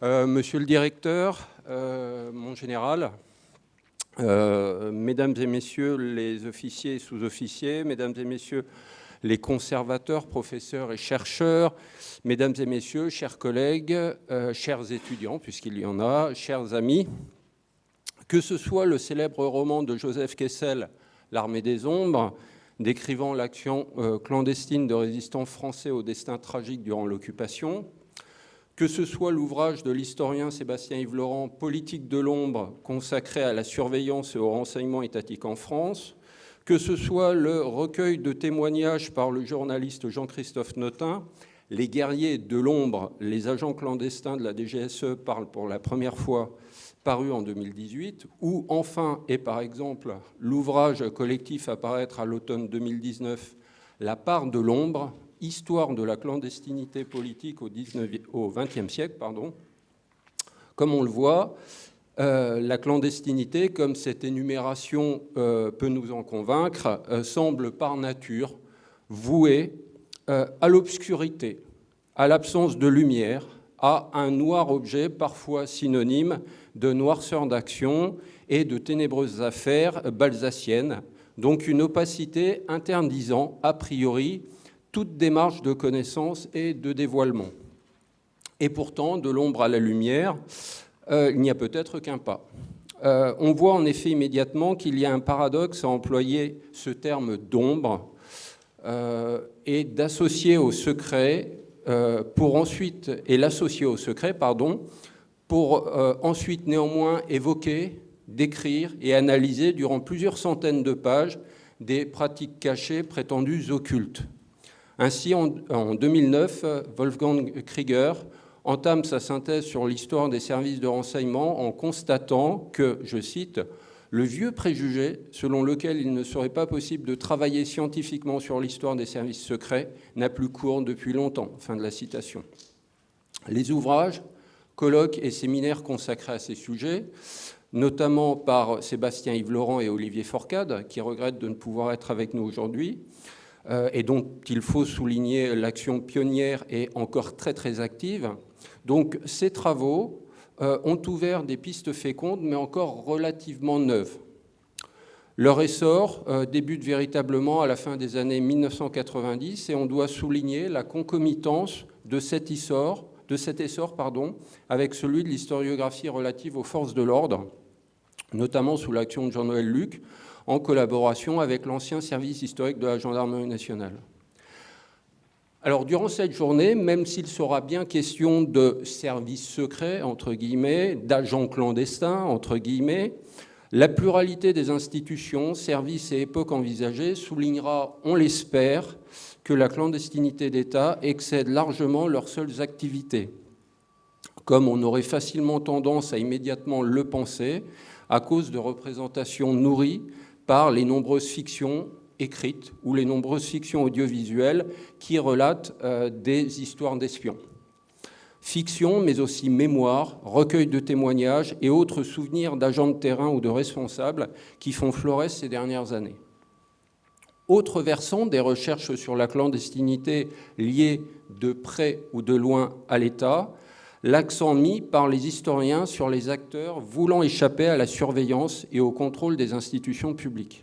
Monsieur le directeur, mon général, mesdames et messieurs les officiers et sous-officiers, mesdames et messieurs les conservateurs, professeurs et chercheurs, mesdames et messieurs, chers collègues, chers étudiants, puisqu'il y en a, chers amis, que ce soit le célèbre roman de Joseph Kessel, L'Armée des Ombres, décrivant l'action clandestine de résistants français au destin tragique durant l'occupation, que ce soit l'ouvrage de l'historien Sébastien-Yves Laurent, Politique de l'ombre, consacré à la surveillance et au renseignement étatique en France, que ce soit le recueil de témoignages par le journaliste Jean-Christophe Notin, Les guerriers de l'ombre, les agents clandestins de la DGSE parlent pour la première fois, paru en 2018, ou enfin, et par exemple, l'ouvrage collectif à paraître à l'automne 2019, La part de l'ombre, Histoire de la clandestinité politique au XXe siècle, Comme on le voit, la clandestinité, comme cette énumération peut nous en convaincre, semble par nature vouée à l'obscurité, à l'absence de lumière, à un noir objet parfois synonyme de noirceur d'action et de ténébreuses affaires balsaciennes, donc une opacité interdisant a priori toute démarche de connaissance et de dévoilement. Et pourtant, de l'ombre à la lumière, il n'y a peut-être qu'un pas. On voit en effet immédiatement qu'il y a un paradoxe à employer ce terme d'ombre et d'associer au secret pour ensuite, et l'associer au secret, pour ensuite néanmoins évoquer, décrire et analyser durant plusieurs centaines de pages des pratiques cachées prétendues occultes. Ainsi, en 2009, Wolfgang Krieger entame sa synthèse sur l'histoire des services de renseignement en constatant que, je cite, « le vieux préjugé selon lequel il ne serait pas possible de travailler scientifiquement sur l'histoire des services secrets n'a plus cours depuis longtemps ». Fin de la citation. Les ouvrages, colloques et séminaires consacrés à ces sujets, notamment par Sébastien-Yves Laurent et Olivier Forcade, qui regrettent de ne pouvoir être avec nous aujourd'hui, et dont il faut souligner l'action pionnière et encore très très active. Donc ces travaux ont ouvert des pistes fécondes, mais encore relativement neuves. Leur essor débute véritablement à la fin des années 1990 et on doit souligner la concomitance de cet essor avec celui de l'historiographie relative aux forces de l'ordre, notamment sous l'action de Jean-Noël Luc, en collaboration avec l'ancien service historique de la Gendarmerie nationale. Alors, durant cette journée, même s'il sera bien question de services secrets, entre guillemets, d'agents clandestins, entre guillemets, la pluralité des institutions, services et époques envisagées soulignera, on l'espère, que la clandestinité d'État excède largement leurs seules activités, comme on aurait facilement tendance à immédiatement le penser, à cause de représentations nourries par les nombreuses fictions écrites ou les nombreuses fictions audiovisuelles qui relatent des histoires d'espions. Fiction, mais aussi mémoire, recueil de témoignages et autres souvenirs d'agents de terrain ou de responsables qui font florès ces dernières années. Autre versant des recherches sur la clandestinité liées de près ou de loin à l'État, l'accent mis par les historiens sur les acteurs voulant échapper à la surveillance et au contrôle des institutions publiques.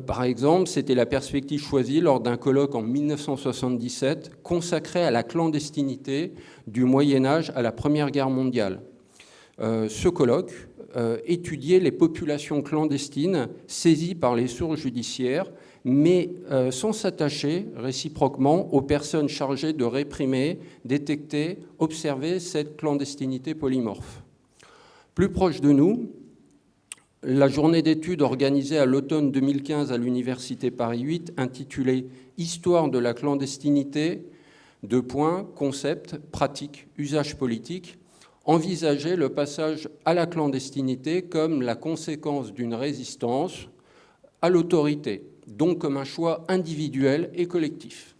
Par exemple, c'était la perspective choisie lors d'un colloque en 1977 consacré à la clandestinité du Moyen-Âge à la Première Guerre mondiale. Ce colloque étudiait les populations clandestines saisies par les sources judiciaires, mais sans s'attacher réciproquement aux personnes chargées de réprimer, détecter, observer cette clandestinité polymorphe. Plus proche de nous, la journée d'études organisée à l'automne 2015 à l'Université Paris 8, intitulée « Histoire de la clandestinité, concept, pratique, usage politique », envisageait le passage à la clandestinité comme la conséquence d'une résistance à l'autorité, donc comme un choix individuel et collectif.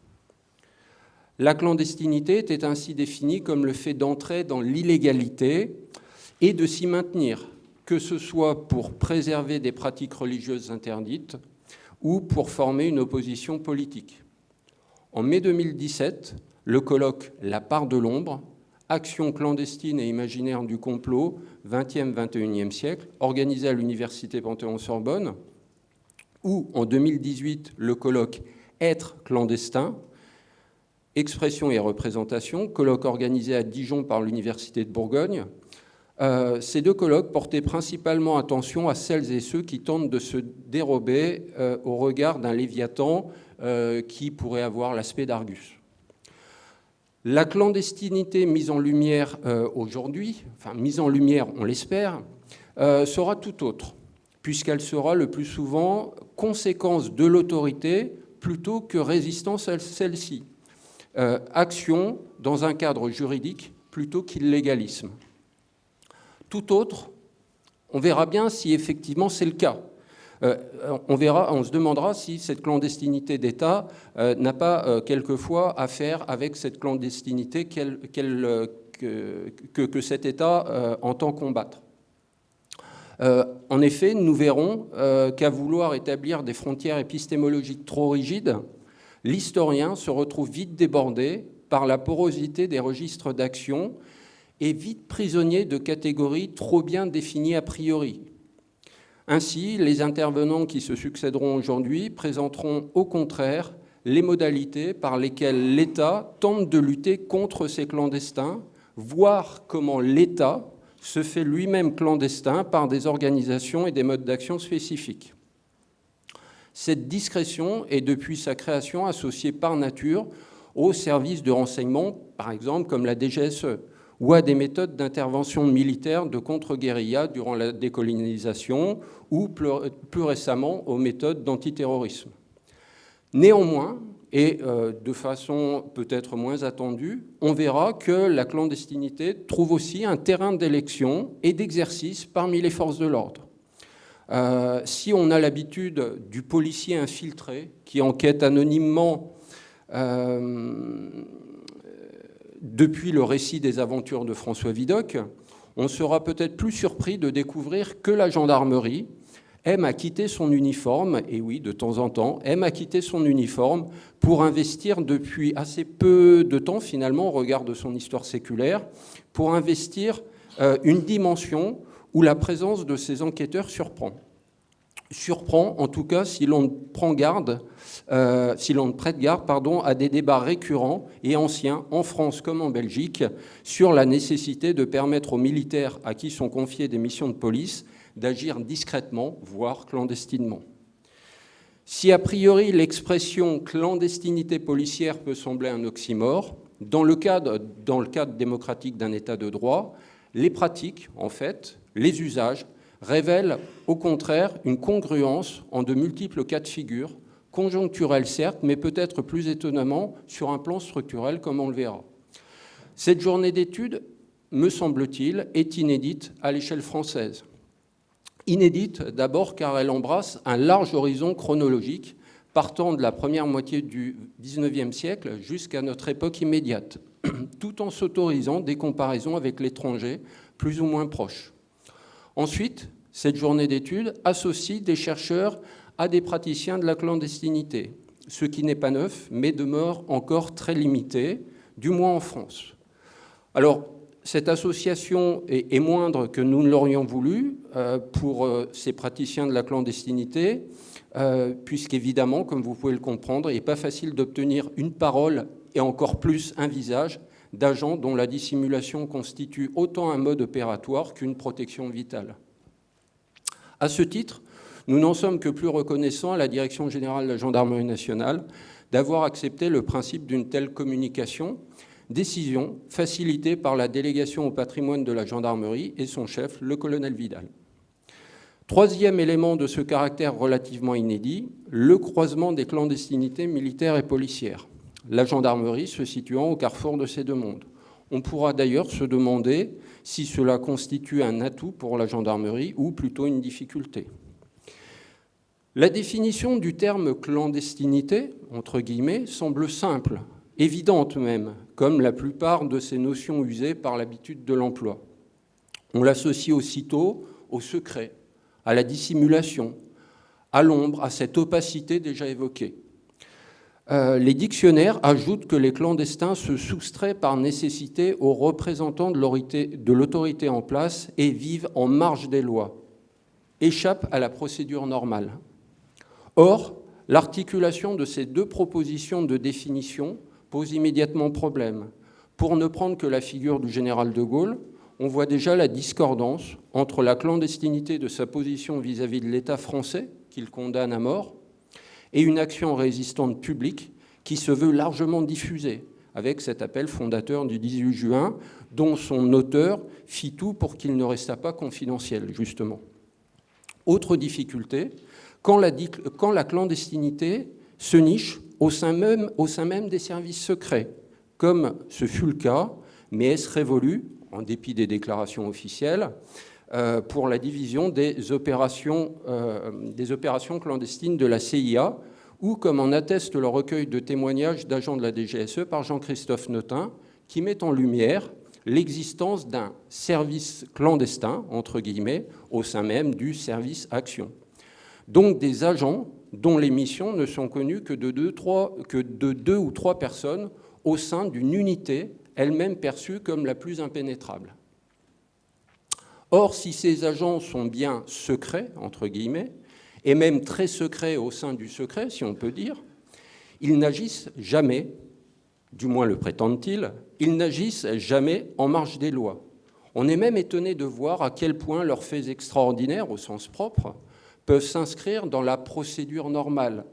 La clandestinité était ainsi définie comme le fait d'entrer dans l'illégalité et de s'y maintenir, que ce soit pour préserver des pratiques religieuses interdites ou pour former une opposition politique. En mai 2017, le colloque « La part de l'ombre » Action clandestine et imaginaire du complot, 20e, 21e siècle, organisé à l'université Panthéon-Sorbonne, ou en 2018, le colloque Être clandestin, expression et représentation, colloque organisé à Dijon par l'université de Bourgogne. Ces deux colloques portaient principalement attention à celles et ceux qui tentent de se dérober au regard d'un Léviathan qui pourrait avoir l'aspect d'Argus. La clandestinité mise en lumière aujourd'hui, enfin mise en lumière, on l'espère, sera tout autre, puisqu'elle sera le plus souvent conséquence de l'autorité plutôt que résistance à celle-ci. Action dans un cadre juridique plutôt qu'illégalisme. Tout autre, on verra bien si effectivement c'est le cas. On se demandera si cette clandestinité d'État n'a pas quelquefois à faire avec cette clandestinité que cet État entend combattre. En effet, nous verrons qu'à vouloir établir des frontières épistémologiques trop rigides, l'historien se retrouve vite débordé par la porosité des registres d'action et vite prisonnier de catégories trop bien définies a priori. Ainsi, les intervenants qui se succéderont aujourd'hui présenteront au contraire les modalités par lesquelles l'État tente de lutter contre ces clandestins, voire comment l'État se fait lui-même clandestin par des organisations et des modes d'action spécifiques. Cette discrétion est depuis sa création associée par nature aux services de renseignement, par exemple comme la DGSE, ou à des méthodes d'intervention militaire de contre-guérilla durant la décolonisation, ou plus récemment aux méthodes d'antiterrorisme. Néanmoins, et de façon peut-être moins attendue, on verra que la clandestinité trouve aussi un terrain d'élection et d'exercice parmi les forces de l'ordre. Si on a l'habitude du policier infiltré qui enquête anonymement depuis le récit des aventures de François Vidocq, on sera peut-être plus surpris de découvrir que la gendarmerie aime à quitter son uniforme, et oui, de temps en temps, aime à quitter son uniforme pour investir depuis assez peu de temps, finalement, au regard de son histoire séculaire, pour investir une dimension où la présence de ces enquêteurs surprend. Surprend, en tout cas, si l'on prend garde, si l'on prête garde, à des débats récurrents et anciens, en France comme en Belgique, sur la nécessité de permettre aux militaires à qui sont confiées des missions de police d'agir discrètement, voire clandestinement. Si a priori l'expression clandestinité policière peut sembler un oxymore, dans le cadre démocratique d'un État de droit, les pratiques, en fait, les usages, révèlent au contraire une congruence en de multiples cas de figure, conjoncturelle certes, mais peut-être plus étonnamment sur un plan structurel, comme on le verra. Cette journée d'études, me semble-t-il, est inédite à l'échelle française. Inédite d'abord car elle embrasse un large horizon chronologique partant de la première moitié du XIXe siècle jusqu'à notre époque immédiate, tout en s'autorisant des comparaisons avec l'étranger plus ou moins proches. Ensuite, cette journée d'études associe des chercheurs à des praticiens de la clandestinité, ce qui n'est pas neuf, mais demeure encore très limité, du moins en France. Alors, cette association est moindre que nous ne l'aurions voulu pour ces praticiens de la clandestinité, puisqu'évidemment, comme vous pouvez le comprendre, il n'est pas facile d'obtenir une parole et encore plus un visage d'agents dont la dissimulation constitue autant un mode opératoire qu'une protection vitale. À ce titre, nous n'en sommes que plus reconnaissants à la Direction générale de la Gendarmerie nationale d'avoir accepté le principe d'une telle communication, décision facilitée par la délégation au patrimoine de la gendarmerie et son chef, le colonel Vidal. Troisième élément de ce caractère relativement inédit, le croisement des clandestinités militaires et policières, la gendarmerie se situant au carrefour de ces deux mondes. On pourra d'ailleurs se demander si cela constitue un atout pour la gendarmerie ou plutôt une difficulté. La définition du terme clandestinité, entre guillemets, semble simple, évidente même, comme la plupart de ces notions usées par l'habitude de l'emploi. On l'associe aussitôt au secret, à la dissimulation, à l'ombre, à cette opacité déjà évoquée. Les dictionnaires ajoutent que les clandestins se soustraient par nécessité aux représentants de l'autorité en place et vivent en marge des lois, échappent à la procédure normale. Or, l'articulation de ces deux propositions de définition pose immédiatement problème. Pour ne prendre que la figure du général de Gaulle, on voit déjà la discordance entre la clandestinité de sa position vis-à-vis de l'État français, qu'il condamne à mort, et une action résistante publique qui se veut largement diffusée, avec cet appel fondateur du 18 juin, dont son auteur fit tout pour qu'il ne restât pas confidentiel, justement. Autre difficulté, quand la clandestinité se niche au sein même des services secrets, comme ce fut le cas, mais est-ce révolu, en dépit des déclarations officielles, pour la division des opérations clandestines de la CIA, ou comme en atteste le recueil de témoignages d'agents de la DGSE par Jean-Christophe Notin, qui met en lumière l'existence d'un service clandestin, entre guillemets, au sein même du service Action. Donc des agents dont les missions ne sont connues que de deux ou trois personnes au sein d'une unité, elle-même perçue comme la plus impénétrable. Or, si ces agents sont bien secrets, entre guillemets, et même très secrets au sein du secret, si on peut dire, ils n'agissent jamais, du moins le prétendent-ils, ils n'agissent jamais en marge des lois. On est même étonné de voir à quel point leurs faits extraordinaires, au sens propre, peuvent s'inscrire dans la procédure normale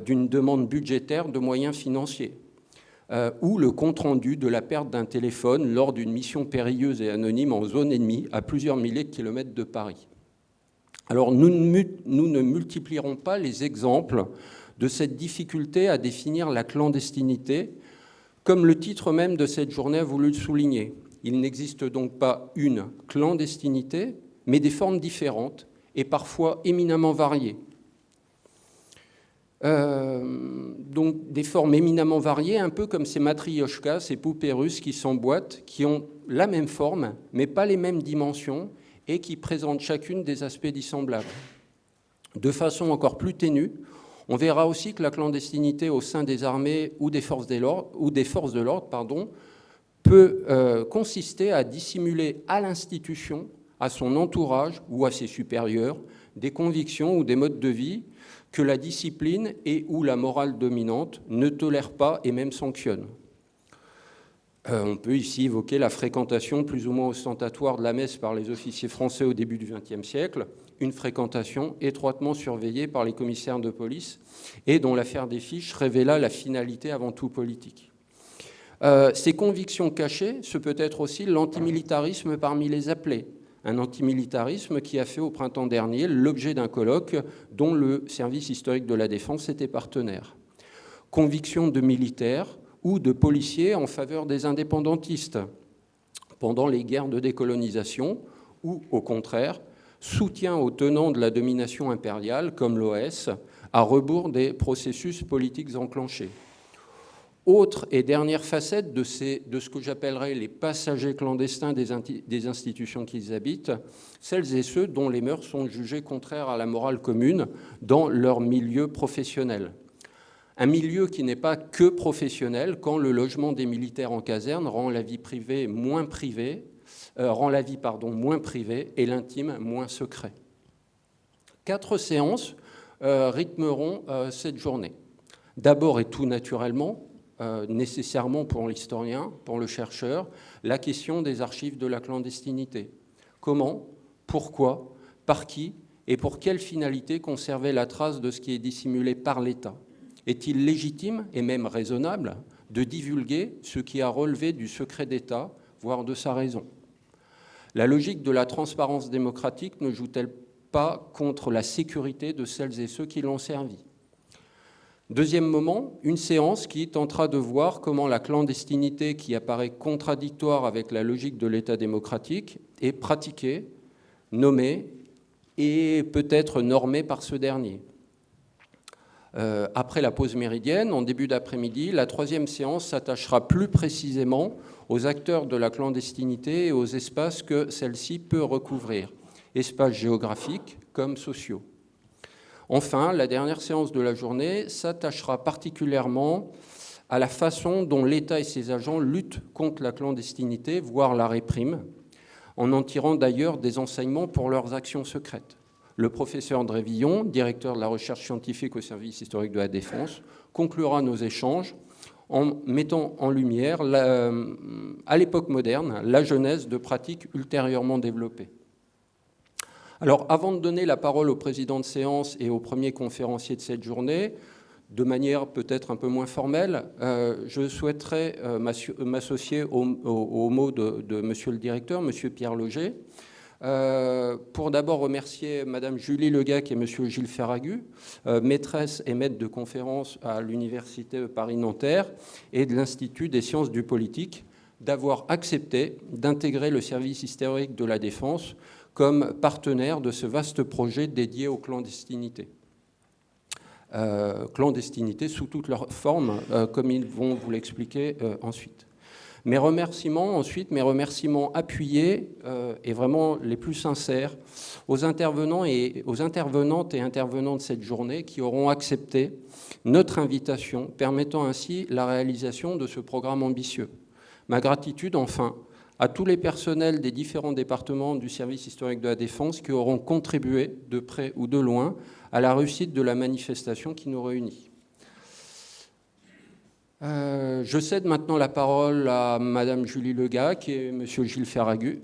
d'une demande budgétaire de moyens financiers, ou le compte-rendu de la perte d'un téléphone lors d'une mission périlleuse et anonyme en zone ennemie à plusieurs milliers de kilomètres de Paris. Alors nous ne multiplierons pas les exemples de cette difficulté à définir la clandestinité, comme le titre même de cette journée a voulu le souligner. Il n'existe donc pas une clandestinité, mais des formes différentes et parfois éminemment variées. Donc des formes éminemment variées, un peu comme ces matrioshkas, ces poupées russes qui s'emboîtent, qui ont la même forme, mais pas les mêmes dimensions, et qui présentent chacune des aspects dissemblables. De façon encore plus ténue, on verra aussi que la clandestinité au sein des armées ou des forces de l'ordre, peut consister à dissimuler à l'institution, à son entourage ou à ses supérieurs, des convictions ou des modes de vie que la discipline et ou la morale dominante ne tolèrent pas et même sanctionnent. On peut ici évoquer la fréquentation plus ou moins ostentatoire de la messe par les officiers français au début du XXe siècle, une fréquentation étroitement surveillée par les commissaires de police et dont l'affaire des fiches révéla la finalité avant tout politique. Ces convictions cachées, ce peut être aussi l'antimilitarisme parmi les appelés, un antimilitarisme qui a fait au printemps dernier l'objet d'un colloque dont le service historique de la défense était partenaire. Convictions de militaires ou de policiers en faveur des indépendantistes pendant les guerres de décolonisation ou, au contraire, soutien aux tenants de la domination impériale, comme l'OS, à rebours des processus politiques enclenchés. Autre et dernière facette de ce que j'appellerais les passagers clandestins des institutions qu'ils habitent, celles et ceux dont les mœurs sont jugées contraires à la morale commune dans leur milieu professionnel. Un milieu qui n'est pas que professionnel quand le logement des militaires en caserne rend la vie moins privée et l'intime moins secret. 4 séances rythmeront cette journée. D'abord et tout naturellement, nécessairement pour l'historien, pour le chercheur, la question des archives de la clandestinité. Comment, pourquoi, par qui et pour quelle finalité conserver la trace de ce qui est dissimulé par l'État ? Est-il légitime et même raisonnable de divulguer ce qui a relevé du secret d'État, voire de sa raison ? La logique de la transparence démocratique ne joue-t-elle pas contre la sécurité de celles et ceux qui l'ont servi ? Deuxième moment, une séance qui tentera de voir comment la clandestinité, qui apparaît contradictoire avec la logique de l'État démocratique, est pratiquée, nommée et peut-être normée par ce dernier. Après la pause méridienne, en début d'après-midi, la 3e séance s'attachera plus précisément aux acteurs de la clandestinité et aux espaces que celle-ci peut recouvrir, espaces géographiques comme sociaux. Enfin, la dernière séance de la journée s'attachera particulièrement à la façon dont l'État et ses agents luttent contre la clandestinité, voire la répriment, en tirant d'ailleurs des enseignements pour leurs actions secrètes. Le professeur André Villon, directeur de la recherche scientifique au service historique de la Défense, conclura nos échanges en mettant en lumière, à l'époque moderne, la genèse de pratiques ultérieurement développées. Alors, avant de donner la parole au président de séance et au premier conférencier de cette journée, de manière peut-être un peu moins formelle, je souhaiterais m'associer aux mots de monsieur le directeur, monsieur Pierre Loger, pour d'abord remercier madame Julie Legac et monsieur Gilles Ferragu, maîtresse et maître de conférence à l'université Paris-Nanterre et de l'Institut des sciences du politique, d'avoir accepté d'intégrer le service historique de la Défense comme partenaire de ce vaste projet dédié aux clandestinités. Clandestinité sous toutes leurs formes, comme ils vont vous l'expliquer ensuite. Mes remerciements appuyés et vraiment les plus sincères aux intervenants et aux intervenantes et intervenants de cette journée qui auront accepté notre invitation, permettant ainsi la réalisation de ce programme ambitieux. Ma gratitude, enfin, à tous les personnels des différents départements du service historique de la Défense qui auront contribué, de près ou de loin, à la réussite de la manifestation qui nous réunit. Je cède maintenant la parole à madame Julie Legac et monsieur Gilles Ferragu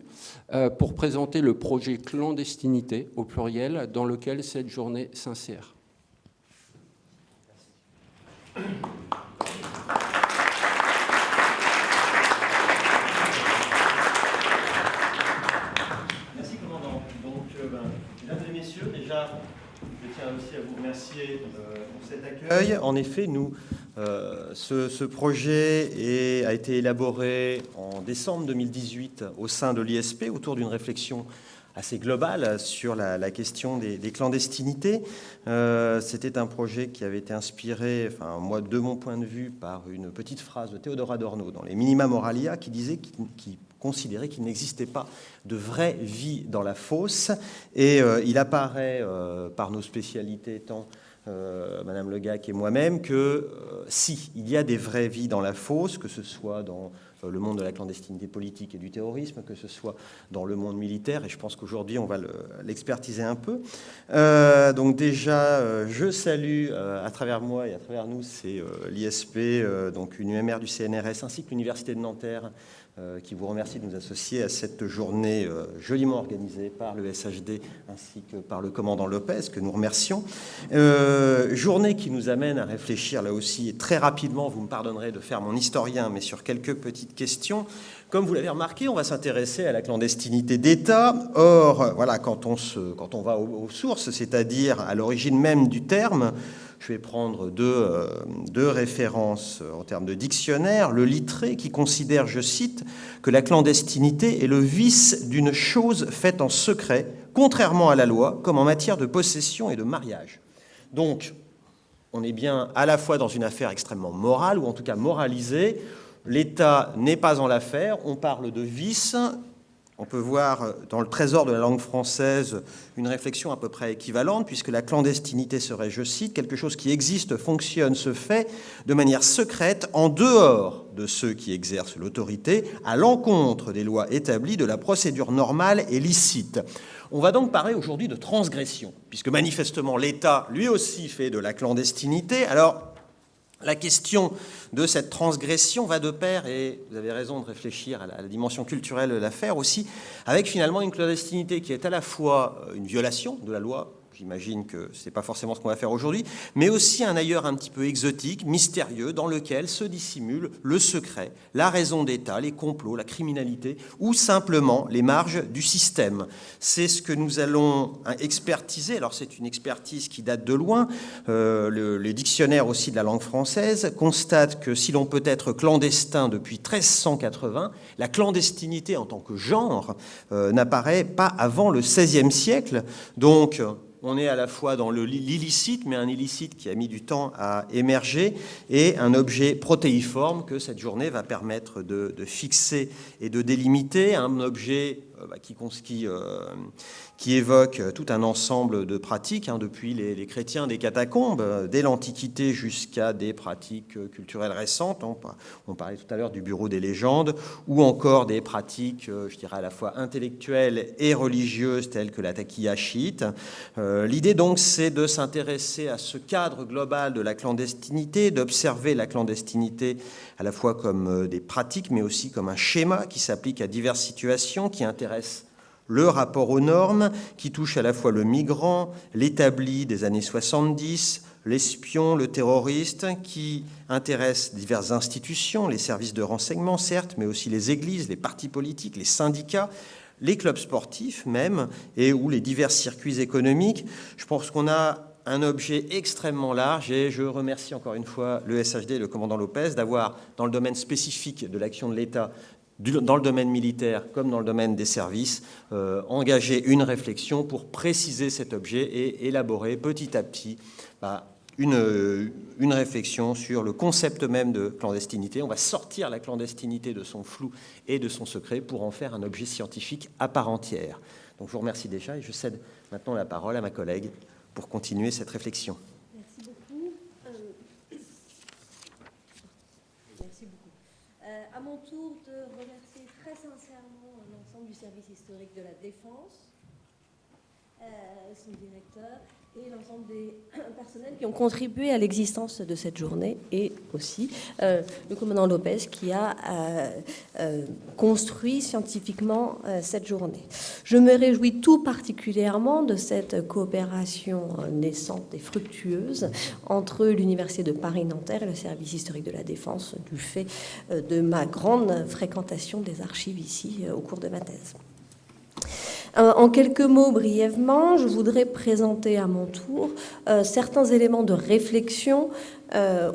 pour présenter le projet Clandestinité, au pluriel, dans lequel cette journée s'insère. Merci, commandant. Donc, mesdames et messieurs, déjà, je tiens aussi à vous remercier pour cet accueil. En effet, ce projet a été élaboré en décembre 2018 au sein de l'ISP autour d'une réflexion assez globale sur la question des clandestinités. C'était un projet qui avait été inspiré, moi, de mon point de vue, par une petite phrase de Théodore Adorno dans les Minima Moralia qui disait qu'il considérait qu'il n'existait pas de vraie vie dans la fosse. Et il apparaît par nos spécialités tant Madame Legac et moi-même que si, il y a des vraies vies dans la fosse, que ce soit dans le monde de la clandestinité politique et du terrorisme, que ce soit dans le monde militaire, et je pense qu'aujourd'hui on va l'expertiser un peu. Donc déjà, je salue à travers moi et à travers nous, c'est l'ISP, donc une UMR du CNRS, ainsi que l'Université de Nanterre, qui vous remercie de nous associer à cette journée joliment organisée par le SHD ainsi que par le commandant Lopez, que nous remercions. Journée qui nous amène à réfléchir là aussi, et très rapidement, vous me pardonnerez de faire mon historien, mais sur quelques petites questions. Comme vous l'avez remarqué, on va s'intéresser à la clandestinité d'État. Or, voilà, quand on va aux sources, c'est-à-dire à l'origine même du terme, je vais prendre deux références en termes de dictionnaire. Le Littré qui considère, je cite, que la clandestinité est le vice d'une chose faite en secret, contrairement à la loi, comme en matière de possession et de mariage. Donc, on est bien à la fois dans une affaire extrêmement morale, ou en tout cas moralisée. L'État n'est pas en l'affaire, on parle de vice. On peut voir dans le trésor de la langue française une réflexion à peu près équivalente, puisque la clandestinité serait, je cite, quelque chose qui existe, fonctionne, se fait de manière secrète, en dehors de ceux qui exercent l'autorité, à l'encontre des lois établies, de la procédure normale et licite. On va donc parler aujourd'hui de transgression, puisque manifestement l'État, lui aussi, fait de la clandestinité. Alors, la question de cette transgression va de pair, et vous avez raison de réfléchir à la dimension culturelle de l'affaire aussi, avec finalement une clandestinité qui est à la fois une violation de la loi, j'imagine que ce n'est pas forcément ce qu'on va faire aujourd'hui, mais aussi un ailleurs un petit peu exotique, mystérieux, dans lequel se dissimule le secret, la raison d'État, les complots, la criminalité, ou simplement les marges du système. C'est ce que nous allons expertiser. Alors c'est une expertise qui date de loin. Les dictionnaires aussi de la langue française constatent que si l'on peut être clandestin depuis 1380, la clandestinité en tant que genre n'apparaît pas avant le XVIe siècle. Donc, on est à la fois dans l'illicite, mais un illicite qui a mis du temps à émerger, et un objet protéiforme que cette journée va permettre de fixer et de délimiter, un objet qui évoque tout un ensemble de pratiques, depuis les chrétiens des catacombes, dès l'Antiquité jusqu'à des pratiques culturelles récentes. On parlait tout à l'heure du bureau des légendes, ou encore des pratiques, je dirais, à la fois intellectuelles et religieuses, telles que la taqiya chiite. L'idée, donc, c'est de s'intéresser à ce cadre global de la clandestinité, d'observer la clandestinité à la fois comme des pratiques, mais aussi comme un schéma qui s'applique à diverses situations, qui intéresse le rapport aux normes, qui touche à la fois le migrant, l'établi des années 70, l'espion, le terroriste, qui intéresse diverses institutions, les services de renseignement, certes, mais aussi les églises, les partis politiques, les syndicats, les clubs sportifs même, et ou les divers circuits économiques. Je pense qu'on a un objet extrêmement large et je remercie encore une fois le SHD et le commandant Lopez d'avoir, dans le domaine spécifique de l'action de l'État, dans le domaine militaire comme dans le domaine des services, engagé une réflexion pour préciser cet objet et élaborer petit à petit une réflexion sur le concept même de clandestinité. On va sortir la clandestinité de son flou et de son secret pour en faire un objet scientifique à part entière. Donc je vous remercie déjà et je cède maintenant la parole à ma collègue pour continuer cette réflexion. Merci beaucoup. Merci beaucoup. À mon tour de remercier très sincèrement l'ensemble du service historique de la Défense, son directeur, et l'ensemble des personnels qui ont contribué à l'existence de cette journée, et aussi le commandant Lopez qui a construit scientifiquement cette journée. Je me réjouis tout particulièrement de cette coopération naissante et fructueuse entre l'Université de Paris-Nanterre et le service historique de la Défense, du fait de ma grande fréquentation des archives ici au cours de ma thèse. En quelques mots, brièvement, je voudrais présenter à mon tour certains éléments de réflexion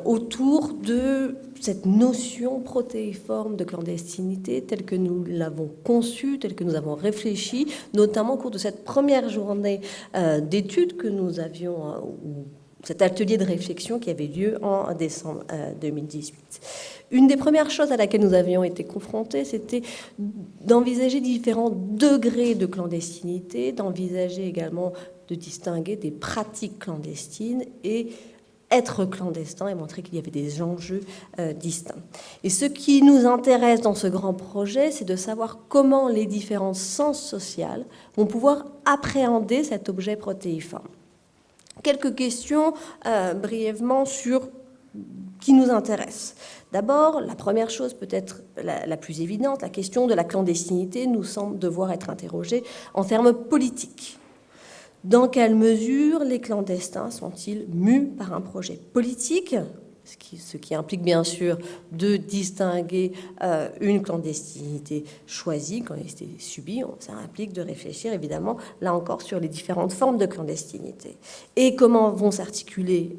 autour de cette notion protéiforme de clandestinité telle que nous l'avons conçue, telle que nous avons réfléchi, notamment au cours de cette première journée d'études que nous avions, cet atelier de réflexion qui avait lieu en décembre 2018. Une des premières choses à laquelle nous avions été confrontés, c'était d'envisager différents degrés de clandestinité, d'envisager également de distinguer des pratiques clandestines et être clandestin et montrer qu'il y avait des enjeux distincts. Et ce qui nous intéresse dans ce grand projet, c'est de savoir comment les différents sens sociaux vont pouvoir appréhender cet objet protéiforme. Quelques questions brièvement sur qui nous intéresse. D'abord, la première chose, peut-être la plus évidente, la question de la clandestinité nous semble devoir être interrogée en termes politiques. Dans quelle mesure les clandestins sont-ils mus par un projet politique, ce qui implique bien sûr de distinguer une clandestinité choisie, clandestinité subie. Ça implique de réfléchir évidemment, là encore, sur les différentes formes de clandestinité. Et comment vont s'articuler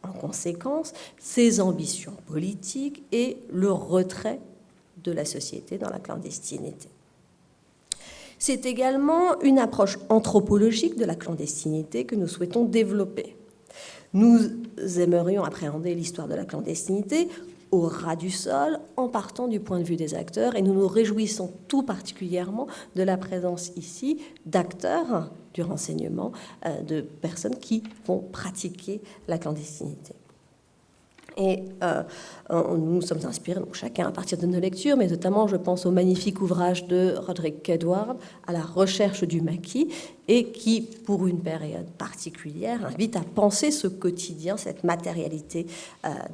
en conséquence ses ambitions politiques et le retrait de la société dans la clandestinité. C'est également une approche anthropologique de la clandestinité que nous souhaitons développer. Nous aimerions appréhender l'histoire de la clandestinité au ras du sol, en partant du point de vue des acteurs, et nous nous réjouissons tout particulièrement de la présence ici d'acteurs du renseignement, de personnes qui vont pratiquer la clandestinité. Et nous sommes inspirés, donc chacun à partir de nos lectures, mais notamment je pense au magnifique ouvrage de Roderick Edwards, À la recherche du maquis, et qui, pour une période particulière, invite à penser ce quotidien, cette matérialité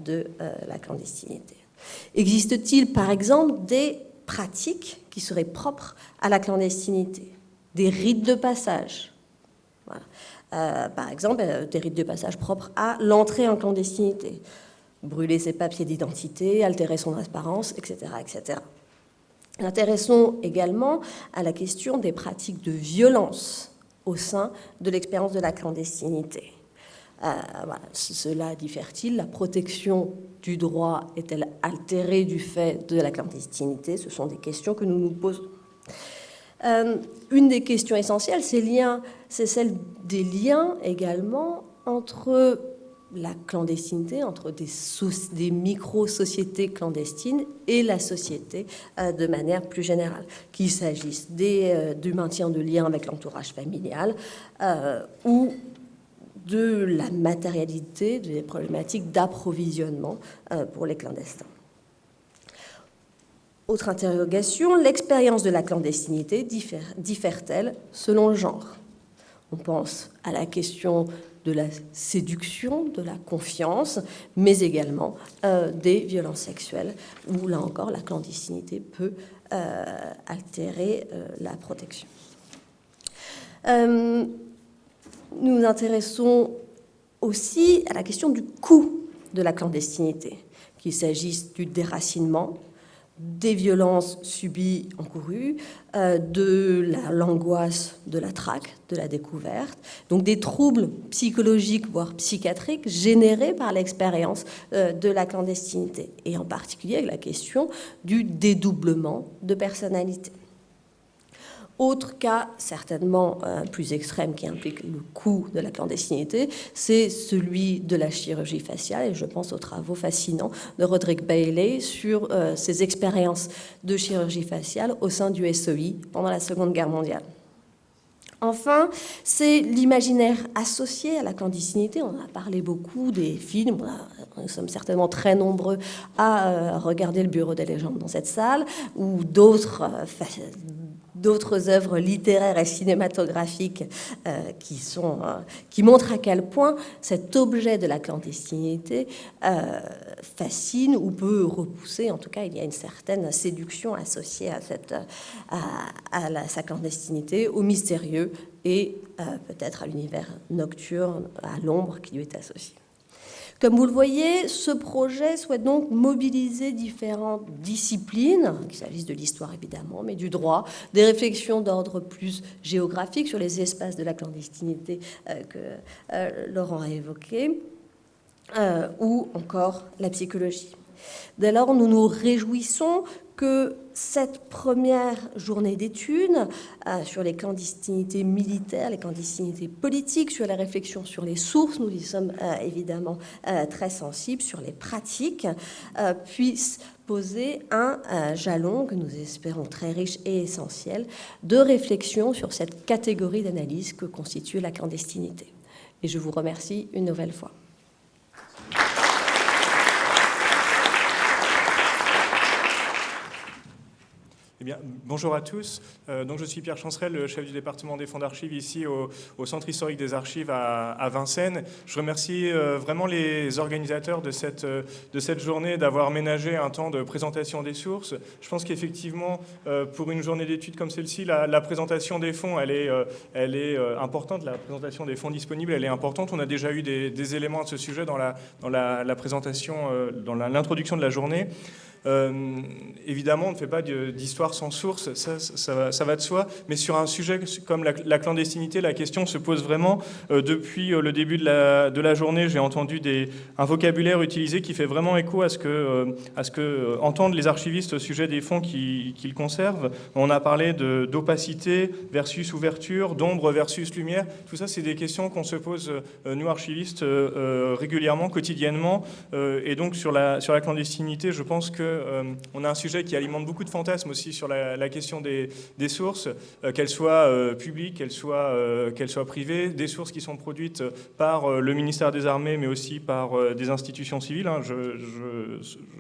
de la clandestinité. Existe-t-il, par exemple, des pratiques qui seraient propres à la clandestinité, des rites de passage? Voilà. Par exemple, des rites de passage propres à l'entrée en clandestinité. Brûler ses papiers d'identité, altérer son apparence, etc., etc. Intéressons également à la question des pratiques de violence au sein de l'expérience de la clandestinité. Voilà. Cela diffère-t-il? La protection du droit est-elle altérée du fait de la clandestinité? Ce sont des questions que nous nous posons. Une des questions essentielles, c'est celle des liens également entre la clandestinité, entre des micro-sociétés clandestines et la société de manière plus générale, qu'il s'agisse du maintien de liens avec l'entourage familial ou de la matérialité, des problématiques d'approvisionnement pour les clandestins. Autre interrogation, l'expérience de la clandestinité diffère-t-elle selon le genre? On pense à la question de la séduction, de la confiance, mais également des violences sexuelles, où là encore la clandestinité peut altérer la protection. Nous nous intéressons aussi à la question du coût de la clandestinité, qu'il s'agisse du déracinement, des violences subies encourues, de l'angoisse de la traque, de la découverte, donc des troubles psychologiques, voire psychiatriques, générés par l'expérience de la clandestinité, et en particulier avec la question du dédoublement de personnalité. Autre cas certainement plus extrême qui implique le coût de la clandestinité, c'est celui de la chirurgie faciale, et je pense aux travaux fascinants de Roderick Bailey sur ses expériences de chirurgie faciale au sein du SOI pendant la Seconde Guerre mondiale. Enfin, c'est l'imaginaire associé à la clandestinité. On a parlé beaucoup des films. Nous sommes certainement très nombreux à regarder le Bureau des légendes dans cette salle, ou d'autres œuvres littéraires et cinématographiques qui montrent à quel point cet objet de la clandestinité fascine ou peut repousser. En tout cas, il y a une certaine séduction associée à sa clandestinité, au mystérieux et peut-être à l'univers nocturne, à l'ombre qui lui est associé. Comme vous le voyez, ce projet souhaite donc mobiliser différentes disciplines, qu'il s'agisse de l'histoire évidemment, mais du droit, des réflexions d'ordre plus géographique sur les espaces de la clandestinité que Laurent a évoqué, ou encore la psychologie. Dès lors, nous nous réjouissons que cette première journée d'études sur les clandestinités militaires, les clandestinités politiques, sur la réflexion sur les sources, nous y sommes évidemment très sensibles, sur les pratiques, puisse poser un jalon que nous espérons très riche et essentiel de réflexion sur cette catégorie d'analyse que constitue la clandestinité. Et je vous remercie une nouvelle fois. Eh bien, bonjour à tous. Donc, je suis Pierre Chancerelle, le chef du département des fonds d'archives ici au Centre historique des archives à Vincennes. Je remercie vraiment les organisateurs de cette journée d'avoir ménagé un temps de présentation des sources. Je pense qu'effectivement, pour une journée d'études comme celle-ci, la présentation des fonds, elle est importante. La présentation des fonds disponibles, elle est importante. On a déjà eu des éléments de ce sujet dans la présentation, dans l'introduction de la journée. Évidemment, on ne fait pas d'histoire sans source, ça va de soi, mais sur un sujet comme la clandestinité, la question se pose vraiment. Depuis le début de la journée, j'ai entendu un vocabulaire utilisé qui fait vraiment écho à ce que entendent les archivistes au sujet des fonds qu'ils conservent. On a parlé d'opacité versus ouverture, d'ombre versus lumière. Tout ça, c'est des questions qu'on se pose, nous archivistes, régulièrement, quotidiennement. Et donc, sur la clandestinité, je pense qu'on a un sujet qui alimente beaucoup de fantasmes aussi sur la question des sources, qu'elles soient publiques, qu'elles soient privées, des sources qui sont produites par le ministère des Armées, mais aussi par des institutions civiles.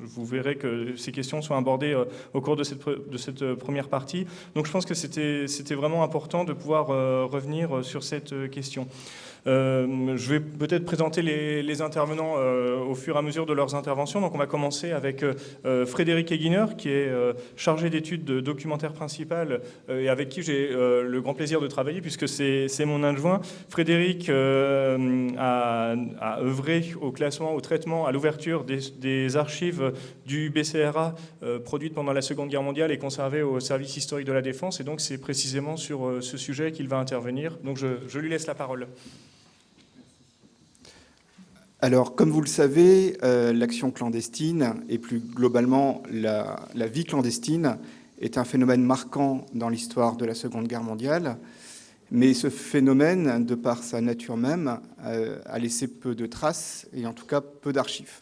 Vous verrez que ces questions sont abordées au cours de cette première partie. Donc je pense que c'était vraiment important de pouvoir revenir sur cette question. Je vais peut-être présenter les intervenants au fur et à mesure de leurs interventions. Donc on va commencer avec Frédéric Eguiner, qui est chargé d'études de documentaire principal et avec qui j'ai le grand plaisir de travailler puisque c'est mon adjoint. Frédéric a œuvré au classement, au traitement, à l'ouverture des archives du BCRA produites pendant la Seconde Guerre mondiale et conservées au service historique de la Défense. Et donc c'est précisément sur ce sujet qu'il va intervenir. Donc je lui laisse la parole. Alors, comme vous le savez, l'action clandestine et plus globalement la vie clandestine est un phénomène marquant dans l'histoire de la Seconde Guerre mondiale. Mais ce phénomène, de par sa nature même, a laissé peu de traces et en tout cas peu d'archives.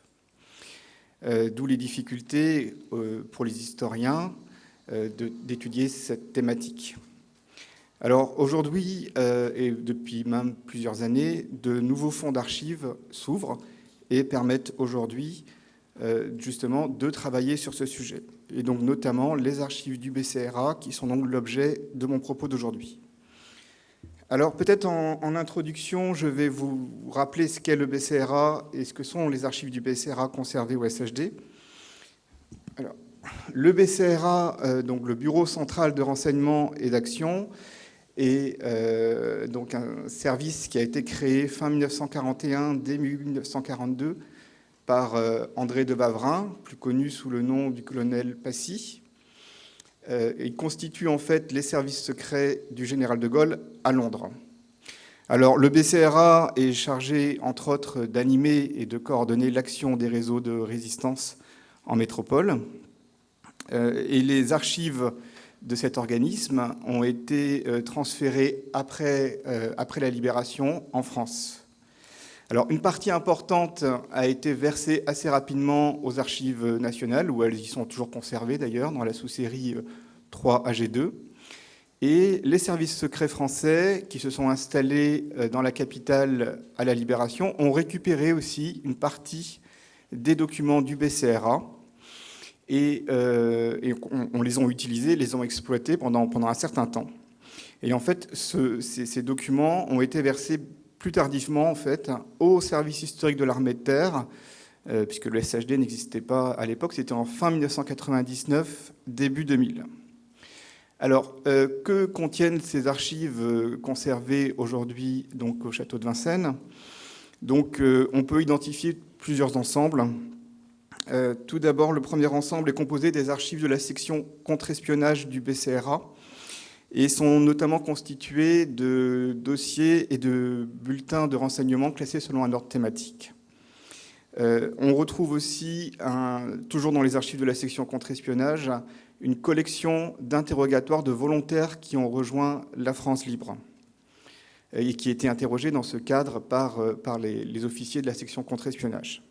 D'où les difficultés pour les historiens d'étudier cette thématique. Alors aujourd'hui, et depuis même plusieurs années, de nouveaux fonds d'archives s'ouvrent et permettent aujourd'hui justement de travailler sur ce sujet. Et donc notamment les archives du BCRA qui sont donc l'objet de mon propos d'aujourd'hui. Alors peut-être en introduction, je vais vous rappeler ce qu'est le BCRA et ce que sont les archives du BCRA conservées au SHD. Alors, le BCRA, donc le Bureau central de renseignement et d'action, est donc un service qui a été créé fin 1941, début 1942, par André de Bavrin, plus connu sous le nom du colonel Passy. Il constitue en fait les services secrets du général de Gaulle à Londres. Alors, le BCRA est chargé, entre autres, d'animer et de coordonner l'action des réseaux de résistance en métropole. Et les archives de cet organisme ont été transférées après la libération en France. Alors, une partie importante a été versée assez rapidement aux archives nationales, où elles y sont toujours conservées d'ailleurs, dans la sous-série 3AG2. Et les services secrets français, qui se sont installés dans la capitale à la Libération, ont récupéré aussi une partie des documents du BCRA. Et on les a utilisés, les ont exploités pendant un certain temps. Et en fait, ces documents ont été versés plus tardivement en fait, au service historique de l'armée de terre, puisque le SHD n'existait pas à l'époque, c'était en fin 1999, début 2000. Alors, que contiennent ces archives conservées aujourd'hui donc, au château de Vincennes? Donc, on peut identifier plusieurs ensembles. Tout d'abord, le premier ensemble est composé des archives de la section contre-espionnage du BCRA, et sont notamment constitués de dossiers et de bulletins de renseignement classés selon un ordre thématique. On retrouve aussi, toujours dans les archives de la section contre-espionnage, une collection d'interrogatoires de volontaires qui ont rejoint la France libre et qui étaient interrogés dans ce cadre par les officiers de la section contre-espionnage.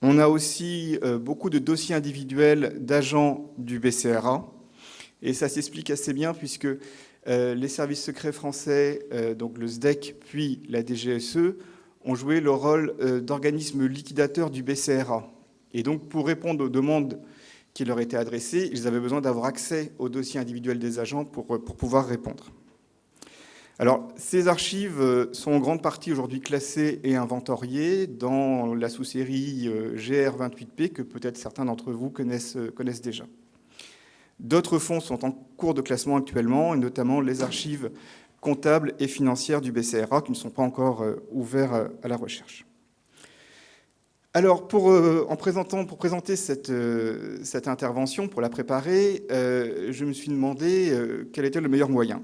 On a aussi beaucoup de dossiers individuels d'agents du BCRA. Et ça s'explique assez bien puisque les services secrets français, donc le SDEC puis la DGSE, ont joué le rôle d'organisme liquidateur du BCRA. Et donc pour répondre aux demandes qui leur étaient adressées, ils avaient besoin d'avoir accès aux dossiers individuels des agents pour pouvoir répondre. Alors ces archives sont en grande partie aujourd'hui classées et inventoriées dans la sous-série GR28P que peut-être certains d'entre vous connaissent déjà. D'autres fonds sont en cours de classement actuellement, et notamment les archives comptables et financières du BCRA qui ne sont pas encore ouverts à la recherche. Alors, pour présenter cette intervention, pour la préparer, je me suis demandé quel était le meilleur moyen.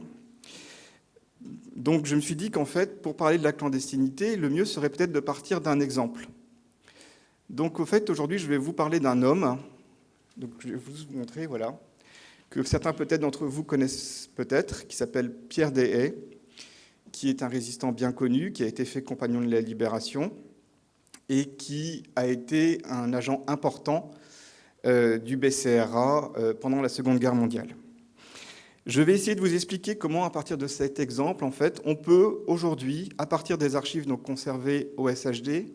Donc, je me suis dit qu'en fait, pour parler de la clandestinité, le mieux serait peut-être de partir d'un exemple. Donc, au fait, aujourd'hui, je vais vous parler d'un homme. Donc, je vais vous montrer, voilà, que certains peut-être d'entre vous connaissent peut-être, qui s'appelle Pierre Deshay, qui est un résistant bien connu, qui a été fait compagnon de la Libération et qui a été un agent important du BCRA pendant la Seconde Guerre mondiale. Je vais essayer de vous expliquer comment, à partir de cet exemple, en fait, on peut aujourd'hui, à partir des archives donc conservées au SHD,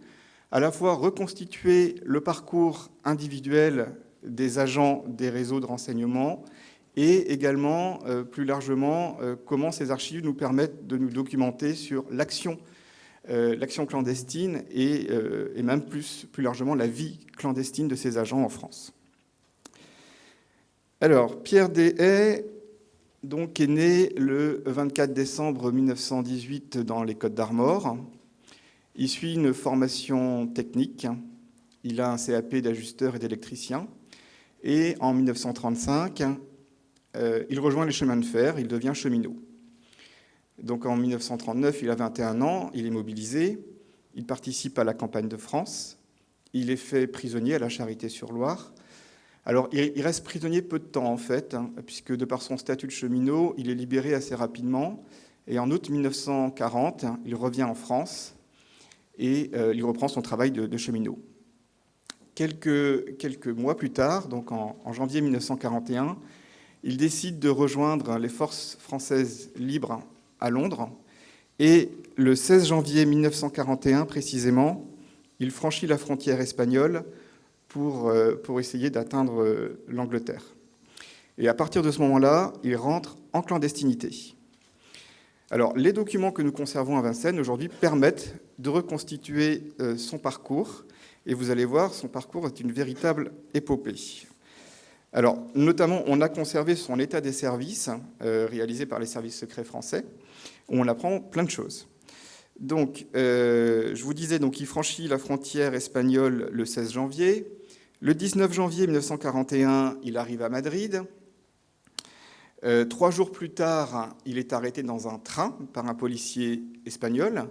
à la fois reconstituer le parcours individuel des agents des réseaux de renseignement et également, plus largement, comment ces archives nous permettent de nous documenter sur l'action clandestine et même plus largement la vie clandestine de ces agents en France. Alors, Pierre Deshay donc, est né le 24 décembre 1918 dans les Côtes d'Armor. Il suit une formation technique. Il a un CAP d'ajusteur et d'électricien. Et en 1935, il rejoint les chemins de fer, il devient cheminot. Donc en 1939, il a 21 ans, il est mobilisé, il participe à la campagne de France, il est fait prisonnier à la Charité-sur-Loire. Alors il reste prisonnier peu de temps en fait, puisque de par son statut de cheminot, il est libéré assez rapidement, Et en août 1940, il revient en France et il reprend son travail de cheminot. Quelques mois plus tard, donc en janvier 1941, il décide de rejoindre les forces françaises libres à Londres. Et le 16 janvier 1941, précisément, il franchit la frontière espagnole pour essayer d'atteindre l'Angleterre. Et à partir de ce moment-là, il rentre en clandestinité. Alors, les documents que nous conservons à Vincennes aujourd'hui permettent de reconstituer son parcours. Et vous allez voir, son parcours est une véritable épopée. Alors, notamment, on a conservé son état des services, réalisé par les services secrets français, où on apprend plein de choses. Donc, je vous disais, donc, il franchit la frontière espagnole le 16 janvier. Le 19 janvier 1941, il arrive à Madrid. 3 jours plus tard, il est arrêté dans un train par un policier espagnol,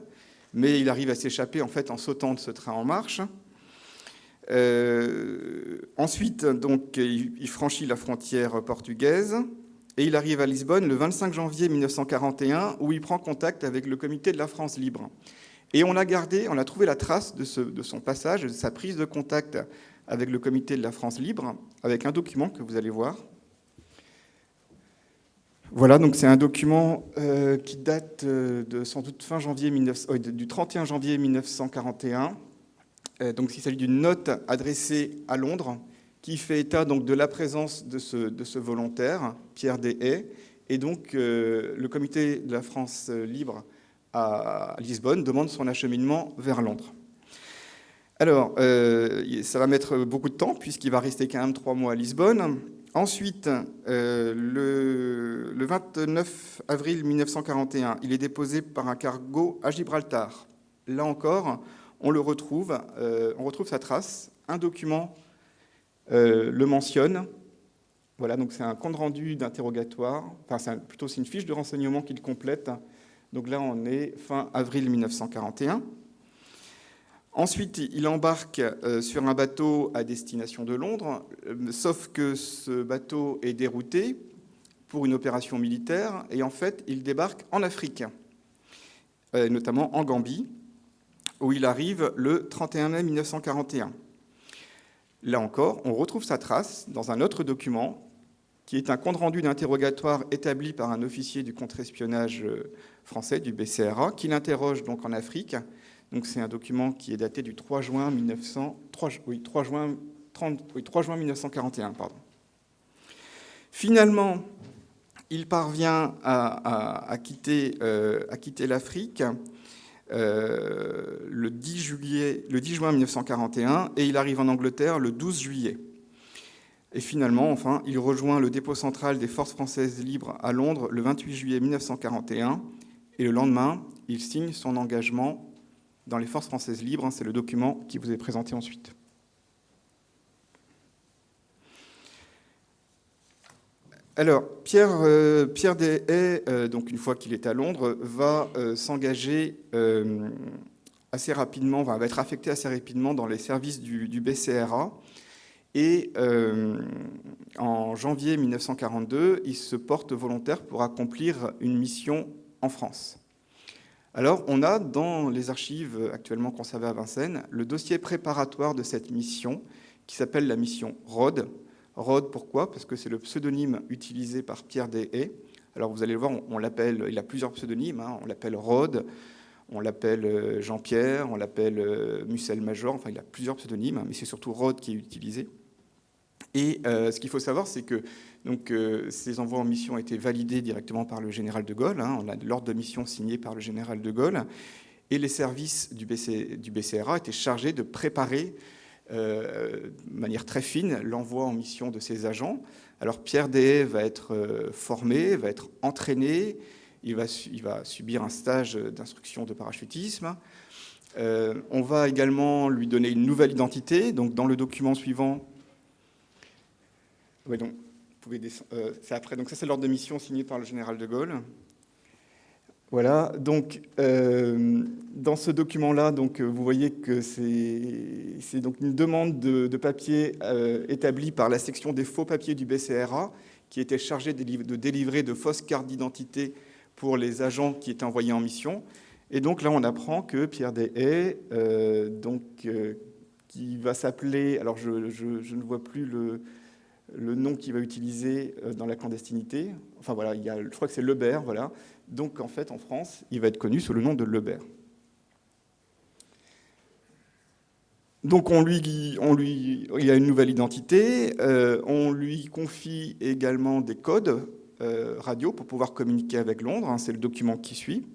mais il arrive à s'échapper en fait en sautant de ce train en marche. Ensuite, donc, il franchit la frontière portugaise et il arrive à Lisbonne le 25 janvier 1941 où il prend contact avec le comité de la France libre. Et on a trouvé la trace de son passage, de sa prise de contact avec le comité de la France libre, avec un document que vous allez voir. Voilà, donc c'est un document qui date de sans doute du 31 janvier 1941. Donc il s'agit d'une note adressée à Londres qui fait état donc de la présence de ce volontaire, Pierre Deshaies, et donc le comité de la France libre à Lisbonne demande son acheminement vers Londres. Alors, ça va mettre beaucoup de temps puisqu'il va rester quand même 3 mois à Lisbonne. Ensuite, le 29 avril 1941, il est déposé par un cargo à Gibraltar. Là encore, on retrouve sa trace. Un document le mentionne. Voilà, donc c'est un compte-rendu d'interrogatoire. Enfin, c'est une fiche de renseignement qu'il complète. Donc là, on est fin avril 1941. Ensuite, il embarque sur un bateau à destination de Londres, sauf que ce bateau est dérouté pour une opération militaire, et en fait, il débarque en Afrique, notamment en Gambie, où il arrive le 31 mai 1941. Là encore, on retrouve sa trace dans un autre document, qui est un compte-rendu d'interrogatoire établi par un officier du contre-espionnage français, du BCRA, qui l'interroge donc en Afrique. Donc c'est un document qui est daté du 3 juin 1941. Pardon. Finalement, il parvient à quitter l'Afrique le 10 juin 1941 et il arrive en Angleterre le 12 juillet. Et finalement, enfin, il rejoint le dépôt central des forces françaises libres à Londres le 28 juillet 1941 et le lendemain, il signe son engagement dans les forces françaises libres. C'est le document qui vous est présenté ensuite. Alors, Pierre Deshaies, donc une fois qu'il est à Londres, va s'engager assez rapidement, va être affecté assez rapidement dans les services du BCRA. Et en janvier 1942, il se porte volontaire pour accomplir une mission en France. Alors, on a dans les archives actuellement conservées à Vincennes le dossier préparatoire de cette mission qui s'appelle la mission Rhodes. Rhodes, pourquoi ? Parce que c'est le pseudonyme utilisé par Pierre Deshaies. Alors, vous allez le voir, il a plusieurs pseudonymes. On l'appelle Rhodes, on l'appelle Jean-Pierre, on l'appelle Mussel-Major. Enfin, il a plusieurs pseudonymes, mais c'est surtout Rhodes qui est utilisé. Et ce qu'il faut savoir, c'est que ces envois en mission ont été validés directement par le général de Gaulle. On a l'ordre de mission signé par le général de Gaulle. Et les services du BCRA étaient chargés de préparer de manière très fine l'envoi en mission de ces agents. Alors Pierre Deshaies va être formé, va être entraîné. Il va subir un stage d'instruction de parachutisme. On va également lui donner une nouvelle identité. Donc dans le document suivant... Oui, donc, vous pouvez c'est après. Donc ça, c'est l'ordre de mission signé par le général de Gaulle. Voilà. Donc, dans ce document-là, donc, vous voyez que c'est donc une demande de papier établie par la section des faux papiers du BCRA, qui était chargée de délivrer de fausses cartes d'identité pour les agents qui étaient envoyés en mission. Et donc là, on apprend que Pierre Deshay, qui va s'appeler, alors je ne vois plus le nom qu'il va utiliser dans la clandestinité. Enfin voilà, je crois que c'est Lebert, voilà. Donc en fait, en France, il va être connu sous le nom de Lebert. Donc il a une nouvelle identité, on lui confie également des codes radio pour pouvoir communiquer avec Londres, hein, c'est le document qui suit.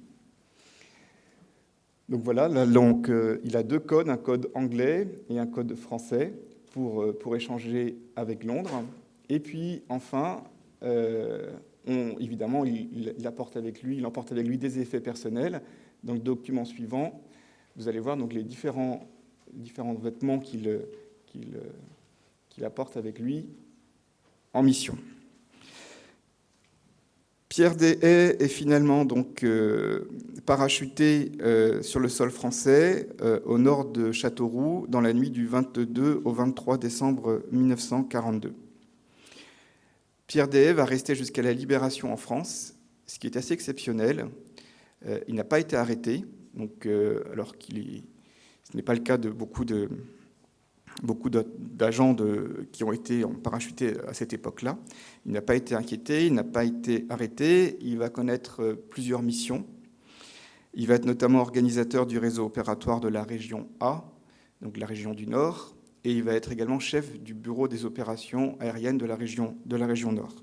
Donc voilà, là, donc, il a deux codes, un code anglais et un code français pour échanger avec Londres. Et puis enfin, évidemment, il emporte avec lui des effets personnels. Dans le document suivant, vous allez voir donc, les différents vêtements qu'il apporte avec lui en mission. Pierre Deshay est finalement donc parachuté sur le sol français au nord de Châteauroux dans la nuit du 22 au 23 décembre 1942. Pierre Deshay va rester jusqu'à la libération en France, ce qui est assez exceptionnel. Il n'a pas été arrêté, donc, alors ce n'est pas le cas de beaucoup d'agents qui ont été parachutés à cette époque-là. Il n'a pas été inquiété, il n'a pas été arrêté, il va connaître plusieurs missions. Il va être notamment organisateur du réseau opératoire de la région A, donc la région du Nord, et il va être également chef du bureau des opérations aériennes de la région Nord.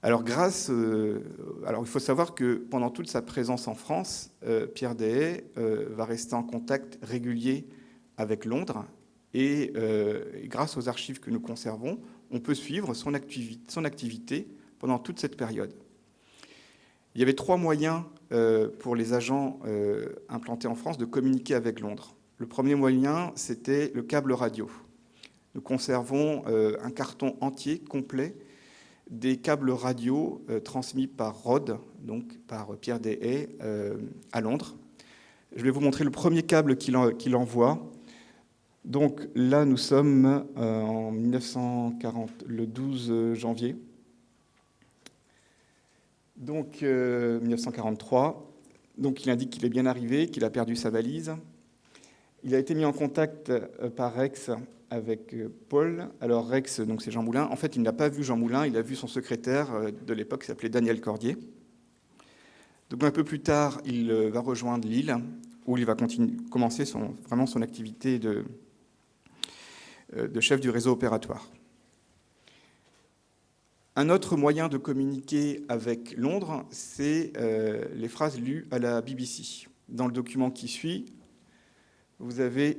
Alors, il faut savoir que pendant toute sa présence en France, Pierre Deshay va rester en contact régulier avec Londres, et grâce aux archives que nous conservons, on peut suivre son activité pendant toute cette période. Il y avait 3 moyens pour les agents implantés en France de communiquer avec Londres. Le premier moyen, c'était le câble radio. Nous conservons un carton entier, complet, des câbles radio transmis par Rhodes, donc par Pierre Deshay, à Londres. Je vais vous montrer le premier câble qu'il envoie. Donc là, nous sommes en 1940, le 12 janvier. Donc 1943. Donc il indique qu'il est bien arrivé, qu'il a perdu sa valise. Il a été mis en contact par Rex avec Paul. Alors Rex, donc c'est Jean Moulin. En fait, il n'a pas vu Jean Moulin, il a vu son secrétaire de l'époque, qui s'appelait Daniel Cordier. Donc un peu plus tard, il va rejoindre Lille, où il va commencer vraiment son activité de chef du réseau opératoire. Un autre moyen de communiquer avec Londres, c'est les phrases lues à la BBC. Dans le document qui suit, vous avez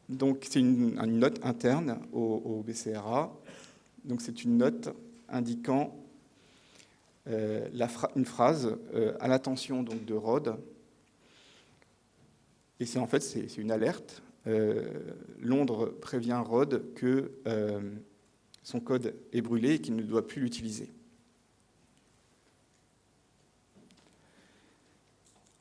donc c'est une note interne au BCRA. Donc c'est une note indiquant une phrase à l'attention donc de Rhodes. Et c'est une alerte. Londres prévient Rhodes que son code est brûlé et qu'il ne doit plus l'utiliser.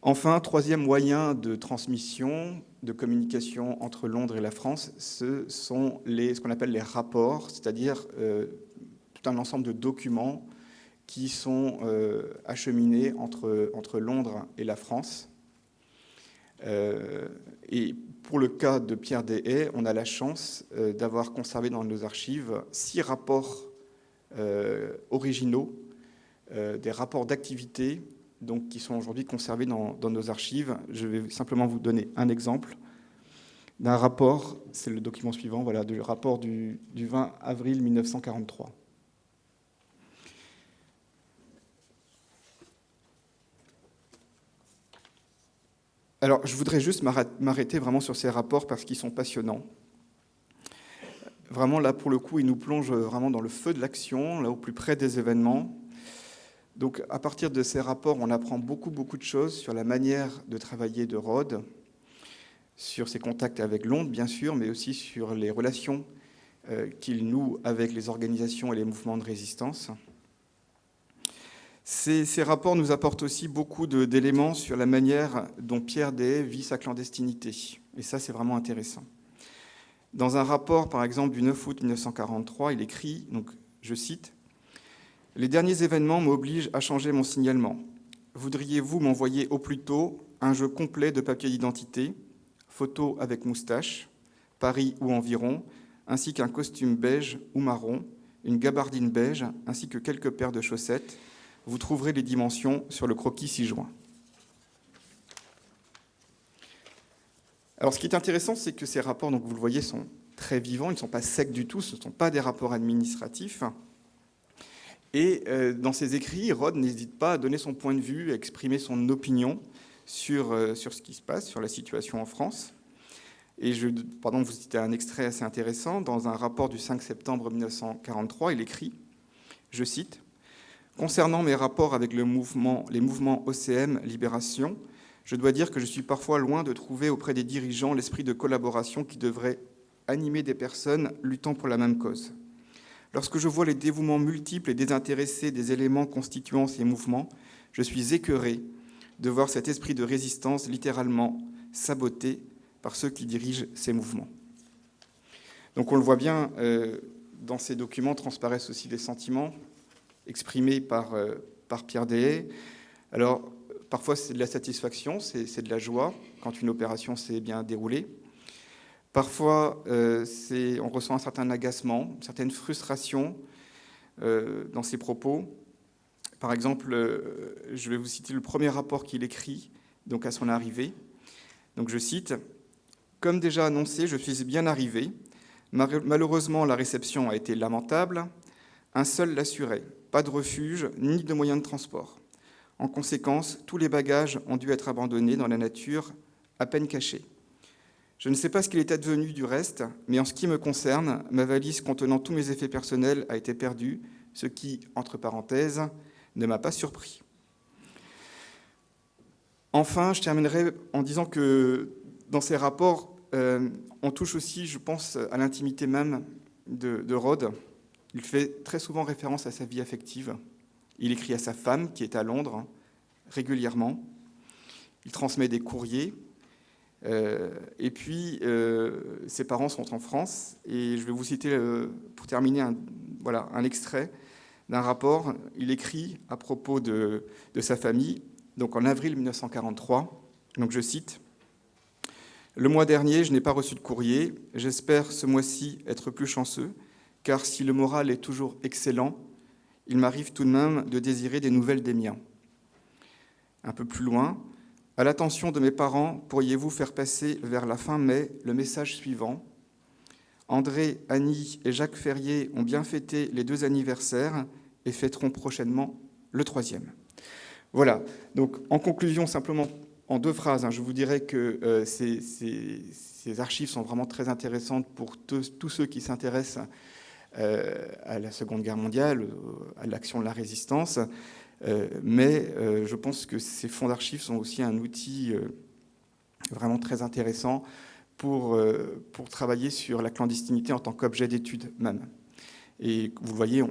Enfin, troisième moyen de transmission, de communication entre Londres et la France, ce sont ce qu'on appelle les rapports, c'est-à-dire tout un ensemble de documents qui sont acheminés entre Londres et la France. Et pour le cas de Pierre Deshay, on a la chance d'avoir conservé dans nos archives 6 rapports originaux, des rapports d'activité, donc qui sont aujourd'hui conservés dans nos archives. Je vais simplement vous donner un exemple d'un rapport, c'est le document suivant, voilà, du rapport du 20 avril 1943. Alors, je voudrais juste m'arrêter vraiment sur ces rapports parce qu'ils sont passionnants. Vraiment, là, pour le coup, ils nous plongent vraiment dans le feu de l'action, là, au plus près des événements. Donc, à partir de ces rapports, on apprend beaucoup de choses sur la manière de travailler de Rhodes, sur ses contacts avec Londres, bien sûr, mais aussi sur les relations qu'il noue avec les organisations et les mouvements de résistance. Ces rapports nous apportent aussi beaucoup d'éléments sur la manière dont Pierre Deshay vit sa clandestinité. Et ça, c'est vraiment intéressant. Dans un rapport, par exemple, du 9 août 1943, il écrit, donc, je cite, Les derniers événements m'obligent à changer mon signalement. Voudriez-vous m'envoyer au plus tôt un jeu complet de papier d'identité, photo avec moustache, Paris ou environ, ainsi qu'un costume beige ou marron, une gabardine beige, ainsi que quelques paires de chaussettes. Vous trouverez les dimensions sur le croquis ci-joint. Alors, ce qui est intéressant, c'est que ces rapports, donc vous le voyez, sont très vivants, ils ne sont pas secs du tout, ce ne sont pas des rapports administratifs. Et dans ses écrits, Rod n'hésite pas à donner son point de vue, à exprimer son opinion sur ce qui se passe, sur la situation en France. Et vous citez un extrait assez intéressant. Dans un rapport du 5 septembre 1943, il écrit, je cite, « Concernant mes rapports avec les mouvements OCM Libération, je dois dire que je suis parfois loin de trouver auprès des dirigeants l'esprit de collaboration qui devrait animer des personnes luttant pour la même cause. Lorsque je vois les dévouements multiples et désintéressés des éléments constituant ces mouvements, je suis écœuré de voir cet esprit de résistance littéralement saboté par ceux qui dirigent ces mouvements. » Donc on le voit bien, dans ces documents transparaissent aussi des sentiments exprimés par Pierre Dehaye. Alors, parfois c'est de la satisfaction, c'est de la joie quand une opération s'est bien déroulée. Parfois, on ressent un certain agacement, une certaine frustration dans ses propos. Par exemple, je vais vous citer le premier rapport qu'il écrit donc à son arrivée. Donc je cite, « Comme déjà annoncé, je suis bien arrivé. Malheureusement, la réception a été lamentable. Un seul l'assurait, pas de refuge ni de moyens de transport. En conséquence, tous les bagages ont dû être abandonnés dans la nature, à peine cachés. Je ne sais pas ce qu'il est advenu du reste, mais en ce qui me concerne, ma valise contenant tous mes effets personnels a été perdue, ce qui, entre parenthèses, ne m'a pas surpris. » Enfin, je terminerai en disant que dans ces rapports, on touche aussi, je pense, à l'intimité même de Rod. Il fait très souvent référence à sa vie affective. Il écrit à sa femme, qui est à Londres, régulièrement. Il transmet des courriers. Et puis, ses parents sont en France. Et je vais vous citer, pour terminer, un extrait d'un rapport. Il écrit à propos de sa famille, donc en avril 1943. Donc je cite, « Le mois dernier, je n'ai pas reçu de courrier. J'espère ce mois-ci être plus chanceux, car si le moral est toujours excellent, il m'arrive tout de même de désirer des nouvelles des miens. » Un peu plus loin, « À l'attention de mes parents, pourriez-vous faire passer vers la fin mai le message suivant. André, Annie et Jacques Ferrier ont bien fêté les 2 anniversaires et fêteront prochainement le 3e. » Voilà. Donc, en conclusion, simplement en 2 phrases, je vous dirais que ces archives sont vraiment très intéressantes pour tous ceux qui s'intéressent à la Seconde Guerre mondiale, à l'action de la résistance. Mais je pense que ces fonds d'archives sont aussi un outil vraiment très intéressant pour travailler sur la clandestinité en tant qu'objet d'étude même. Et vous le voyez,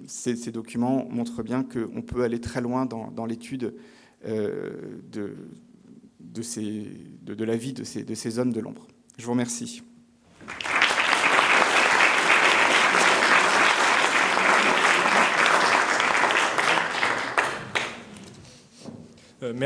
ces documents montrent bien qu'on peut aller très loin dans l'étude de la vie de ces hommes de l'ombre. Je vous remercie.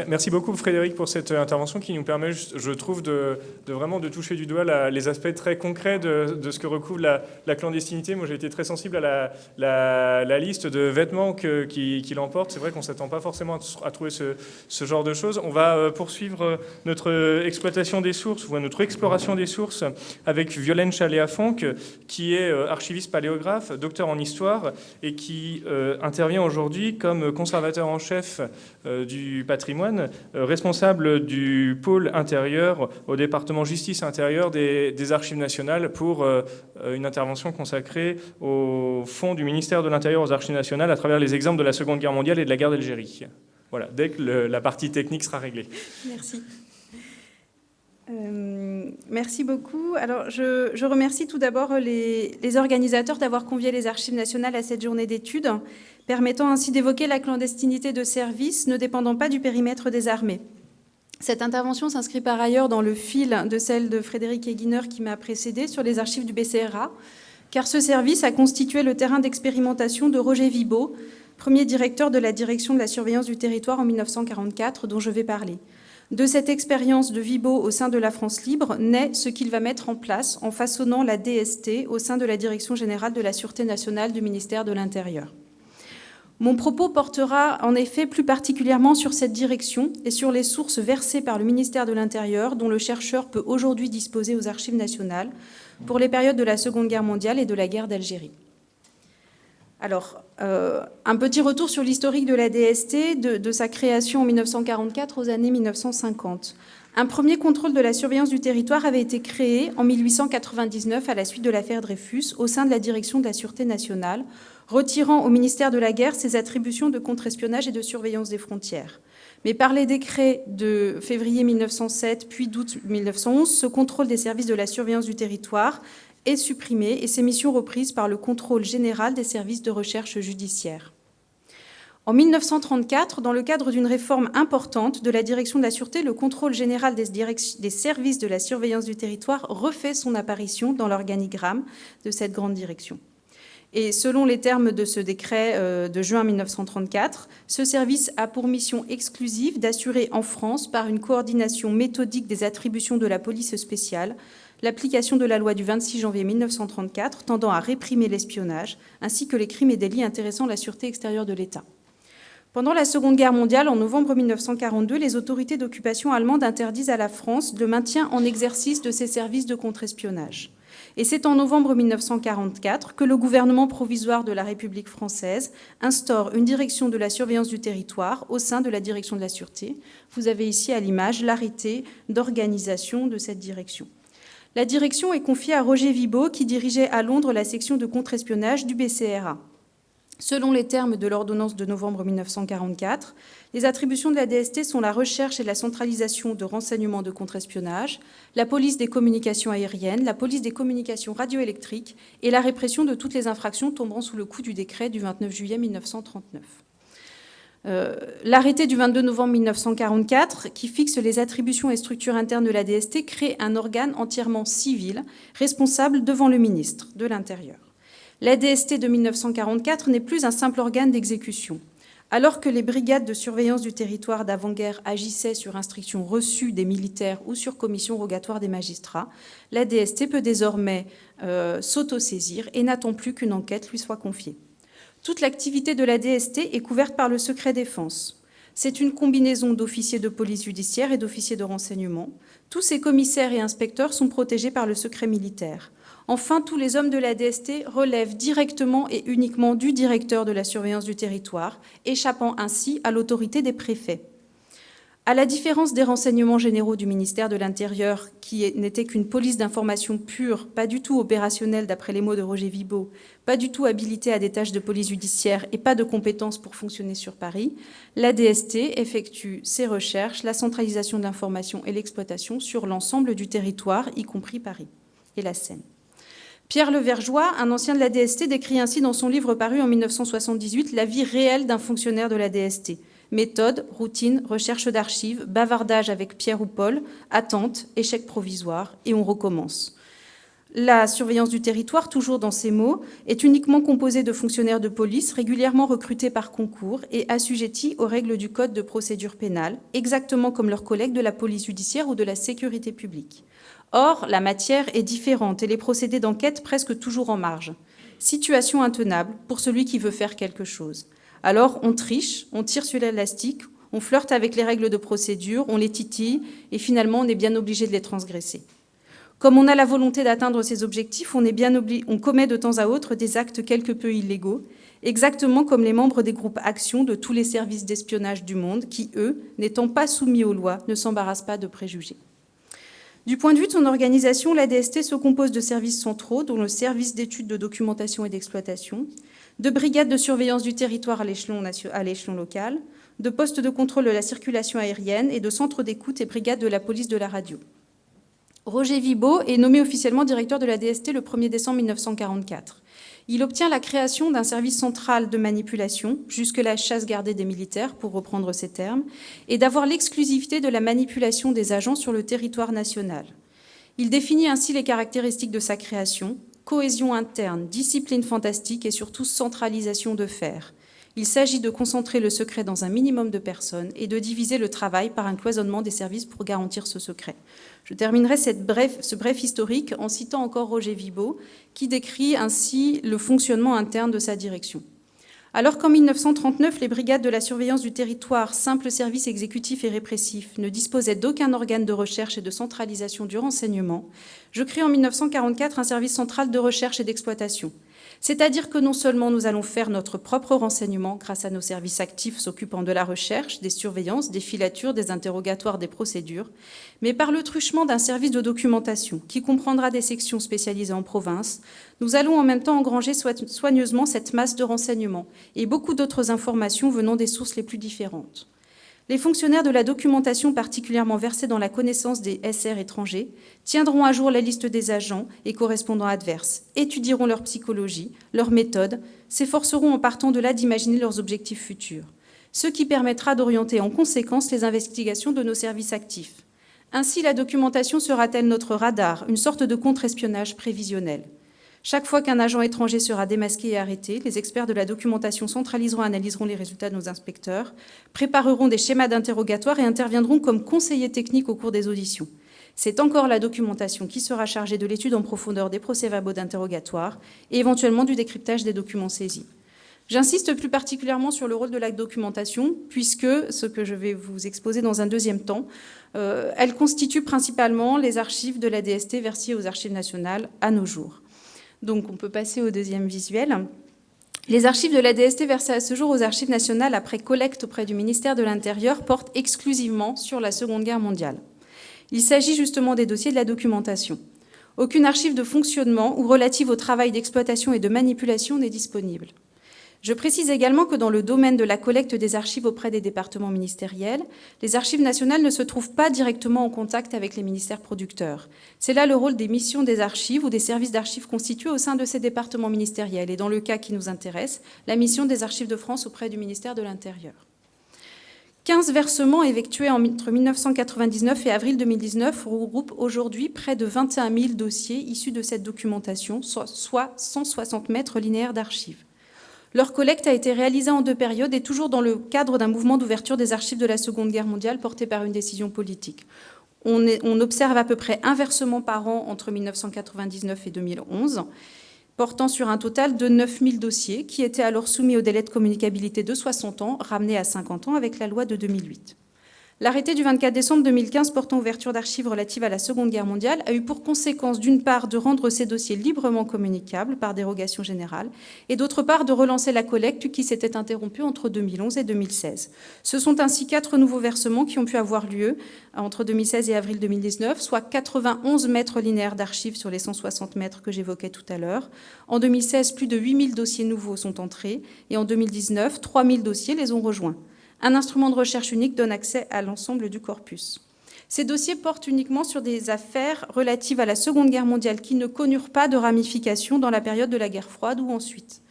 Merci beaucoup Frédéric pour cette intervention qui nous permet, je trouve, de vraiment de toucher du doigt les aspects très concrets de ce que recouvre la clandestinité. Moi, j'ai été très sensible à la liste de vêtements qu'il emporte. C'est vrai qu'on ne s'attend pas forcément à trouver ce genre de choses. On va poursuivre notre exploitation des sources, ou notre exploration des sources avec Violaine Chaléa-Fonck, qui est archiviste paléographe, docteur en histoire, et qui intervient aujourd'hui comme conservateur en chef du patrimoine, responsable du pôle intérieur au département justice intérieure des Archives nationales pour une intervention consacrée au fonds du ministère de l'Intérieur aux Archives nationales à travers les exemples de la Seconde Guerre mondiale et de la guerre d'Algérie. Voilà, dès que la partie technique sera réglée. Merci. Merci beaucoup. Alors, je remercie tout d'abord les organisateurs d'avoir convié les Archives nationales à cette journée d'études, permettant ainsi d'évoquer la clandestinité de services ne dépendant pas du périmètre des armées. Cette intervention s'inscrit par ailleurs dans le fil de celle de Frédéric Heguiner qui m'a précédée sur les archives du BCRA, car ce service a constitué le terrain d'expérimentation de Roger Vibaud, premier directeur de la direction de la surveillance du territoire en 1944, dont je vais parler. De cette expérience de Vibaud au sein de la France libre naît ce qu'il va mettre en place en façonnant la DST au sein de la Direction générale de la Sûreté nationale du ministère de l'Intérieur. Mon propos portera en effet plus particulièrement sur cette direction et sur les sources versées par le ministère de l'Intérieur dont le chercheur peut aujourd'hui disposer aux archives nationales pour les périodes de la Seconde Guerre mondiale et de la guerre d'Algérie. Alors, un petit retour sur l'historique de la DST, de sa création en 1944 aux années 1950. Un premier contrôle de la surveillance du territoire avait été créé en 1899 à la suite de l'affaire Dreyfus au sein de la direction de la Sûreté nationale, retirant au ministère de la Guerre ses attributions de contre-espionnage et de surveillance des frontières. Mais par les décrets de février 1907 puis d'août 1911, ce contrôle des services de la surveillance du territoire est supprimé et ses missions reprises par le contrôle général des services de recherche judiciaire. En 1934, dans le cadre d'une réforme importante de la direction de la Sûreté, le contrôle général des services de la surveillance du territoire refait son apparition dans l'organigramme de cette grande direction. Et selon les termes de ce décret de juin 1934, ce service a pour mission exclusive d'assurer en France, par une coordination méthodique des attributions de la police spéciale, l'application de la loi du 26 janvier 1934 tendant à réprimer l'espionnage, ainsi que les crimes et délits intéressant la sûreté extérieure de l'État. Pendant la Seconde Guerre mondiale, en novembre 1942, les autorités d'occupation allemandes interdisent à la France le maintien en exercice de ses services de contre-espionnage. Et c'est en novembre 1944 que le gouvernement provisoire de la République française instaure une direction de la surveillance du territoire au sein de la direction de la Sûreté. Vous avez ici à l'image l'arrêté d'organisation de cette direction. La direction est confiée à Roger Vibaud, qui dirigeait à Londres la section de contre-espionnage du BCRA. Selon les termes de l'ordonnance de novembre 1944, les attributions de la DST sont la recherche et la centralisation de renseignements de contre-espionnage, la police des communications aériennes, la police des communications radioélectriques et la répression de toutes les infractions tombant sous le coup du décret du 29 juillet 1939. L'arrêté du 22 novembre 1944, qui fixe les attributions et structures internes de la DST, crée un organe entièrement civil, responsable devant le ministre de l'Intérieur. La DST de 1944 n'est plus un simple organe d'exécution. Alors que les brigades de surveillance du territoire d'avant-guerre agissaient sur instruction reçue des militaires ou sur commission rogatoire des magistrats, la DST peut désormais s'autosaisir et n'attend plus qu'une enquête lui soit confiée. Toute l'activité de la DST est couverte par le secret défense. C'est une combinaison d'officiers de police judiciaire et d'officiers de renseignement. Tous ces commissaires et inspecteurs sont protégés par le secret militaire. Enfin, tous les hommes de la DST relèvent directement et uniquement du directeur de la surveillance du territoire, échappant ainsi à l'autorité des préfets. À la différence des renseignements généraux du ministère de l'Intérieur, qui n'était qu'une police d'information pure, pas du tout opérationnelle d'après les mots de Roger Vibaud, pas du tout habilitée à des tâches de police judiciaire et pas de compétences pour fonctionner sur Paris, la DST effectue ses recherches, la centralisation de l'information et l'exploitation sur l'ensemble du territoire, y compris Paris et la Seine. Pierre Levergeois, un ancien de la DST, décrit ainsi dans son livre paru en 1978 la vie réelle d'un fonctionnaire de la DST. Méthode, routine, recherche d'archives, bavardage avec Pierre ou Paul, attente, échec provisoire, et on recommence. La surveillance du territoire, toujours dans ces mots, est uniquement composée de fonctionnaires de police régulièrement recrutés par concours et assujettis aux règles du Code de procédure pénale, exactement comme leurs collègues de la police judiciaire ou de la sécurité publique. Or, la matière est différente et les procédés d'enquête presque toujours en marge. Situation intenable pour celui qui veut faire quelque chose. Alors, on triche, on tire sur l'élastique, on flirte avec les règles de procédure, on les titille, et finalement, on est bien obligé de les transgresser. Comme on a la volonté d'atteindre ces objectifs, on commet de temps à autre des actes quelque peu illégaux, exactement comme les membres des groupes Action de tous les services d'espionnage du monde, qui, eux, n'étant pas soumis aux lois, ne s'embarrassent pas de préjugés. Du point de vue de son organisation, la DST se compose de services centraux, dont le service d'études de documentation et d'exploitation, de brigades de surveillance du territoire à l'échelon local, de postes de contrôle de la circulation aérienne et de centres d'écoute et brigades de la police de la radio. Roger Vibaud est nommé officiellement directeur de la DST le 1er décembre 1944. Il obtient la création d'un service central de manipulation, jusque-là chasse gardée des militaires, pour reprendre ces termes, et d'avoir l'exclusivité de la manipulation des agents sur le territoire national. Il définit ainsi les caractéristiques de sa création, cohésion interne, discipline fantastique et surtout centralisation de faire. Il s'agit de concentrer le secret dans un minimum de personnes et de diviser le travail par un cloisonnement des services pour garantir ce secret. Je terminerai ce bref historique en citant encore Roger Vibeau, qui décrit ainsi le fonctionnement interne de sa direction. Alors qu'en 1939, les brigades de la surveillance du territoire, simple service exécutif et répressif, ne disposaient d'aucun organe de recherche et de centralisation du renseignement, je crée en 1944 un service central de recherche et d'exploitation. C'est-à-dire que non seulement nous allons faire notre propre renseignement grâce à nos services actifs s'occupant de la recherche, des surveillances, des filatures, des interrogatoires, des procédures, mais par le truchement d'un service de documentation qui comprendra des sections spécialisées en province, nous allons en même temps engranger soigneusement cette masse de renseignements et beaucoup d'autres informations venant des sources les plus différentes. Les fonctionnaires de la documentation particulièrement versés dans la connaissance des SR étrangers tiendront à jour la liste des agents et correspondants adverses, étudieront leur psychologie, leurs méthodes, s'efforceront en partant de là d'imaginer leurs objectifs futurs, ce qui permettra d'orienter en conséquence les investigations de nos services actifs. Ainsi, la documentation sera-t-elle notre radar, une sorte de contre-espionnage prévisionnel. Chaque fois qu'un agent étranger sera démasqué et arrêté, les experts de la documentation centraliseront et analyseront les résultats de nos inspecteurs, prépareront des schémas d'interrogatoire et interviendront comme conseillers techniques au cours des auditions. C'est encore la documentation qui sera chargée de l'étude en profondeur des procès-verbaux d'interrogatoire et éventuellement du décryptage des documents saisis. J'insiste plus particulièrement sur le rôle de la documentation, puisque, ce que je vais vous exposer dans un deuxième temps, elle constitue principalement les archives de la DST versées aux archives nationales à nos jours. Donc, on peut passer au deuxième visuel. Les archives de la DST versées à ce jour aux archives nationales après collecte auprès du ministère de l'Intérieur portent exclusivement sur la Seconde Guerre mondiale. Il s'agit justement des dossiers de la documentation. Aucune archive de fonctionnement ou relative au travail d'exploitation et de manipulation n'est disponible. Je précise également que dans le domaine de la collecte des archives auprès des départements ministériels, les archives nationales ne se trouvent pas directement en contact avec les ministères producteurs. C'est là le rôle des missions des archives ou des services d'archives constitués au sein de ces départements ministériels et dans le cas qui nous intéresse, la mission des archives de France auprès du ministère de l'Intérieur. 15 versements effectués entre 1999 et avril 2019 regroupent aujourd'hui près de 21 000 dossiers issus de cette documentation, soit 160 mètres linéaires d'archives. Leur collecte a été réalisée en 2 périodes et toujours dans le cadre d'un mouvement d'ouverture des archives de la Seconde Guerre mondiale porté par une décision politique. On observe à peu près un versement par an entre 1999 et 2011, portant sur un total de 9 000 dossiers qui étaient alors soumis au délai de communicabilité de 60 ans, ramené à 50 ans avec la loi de 2008. L'arrêté du 24 décembre 2015 portant ouverture d'archives relatives à la Seconde Guerre mondiale a eu pour conséquence d'une part de rendre ces dossiers librement communicables par dérogation générale et d'autre part de relancer la collecte qui s'était interrompue entre 2011 et 2016. Ce sont ainsi 4 nouveaux versements qui ont pu avoir lieu entre 2016 et avril 2019, soit 91 mètres linéaires d'archives sur les 160 mètres que j'évoquais tout à l'heure. En 2016, plus de 8 000 dossiers nouveaux sont entrés et en 2019, 3 000 dossiers les ont rejoints. Un instrument de recherche unique donne accès à l'ensemble du corpus. Ces dossiers portent uniquement sur des affaires relatives à la Seconde Guerre mondiale qui ne connurent pas de ramifications dans la période de la guerre froide ou ensuite.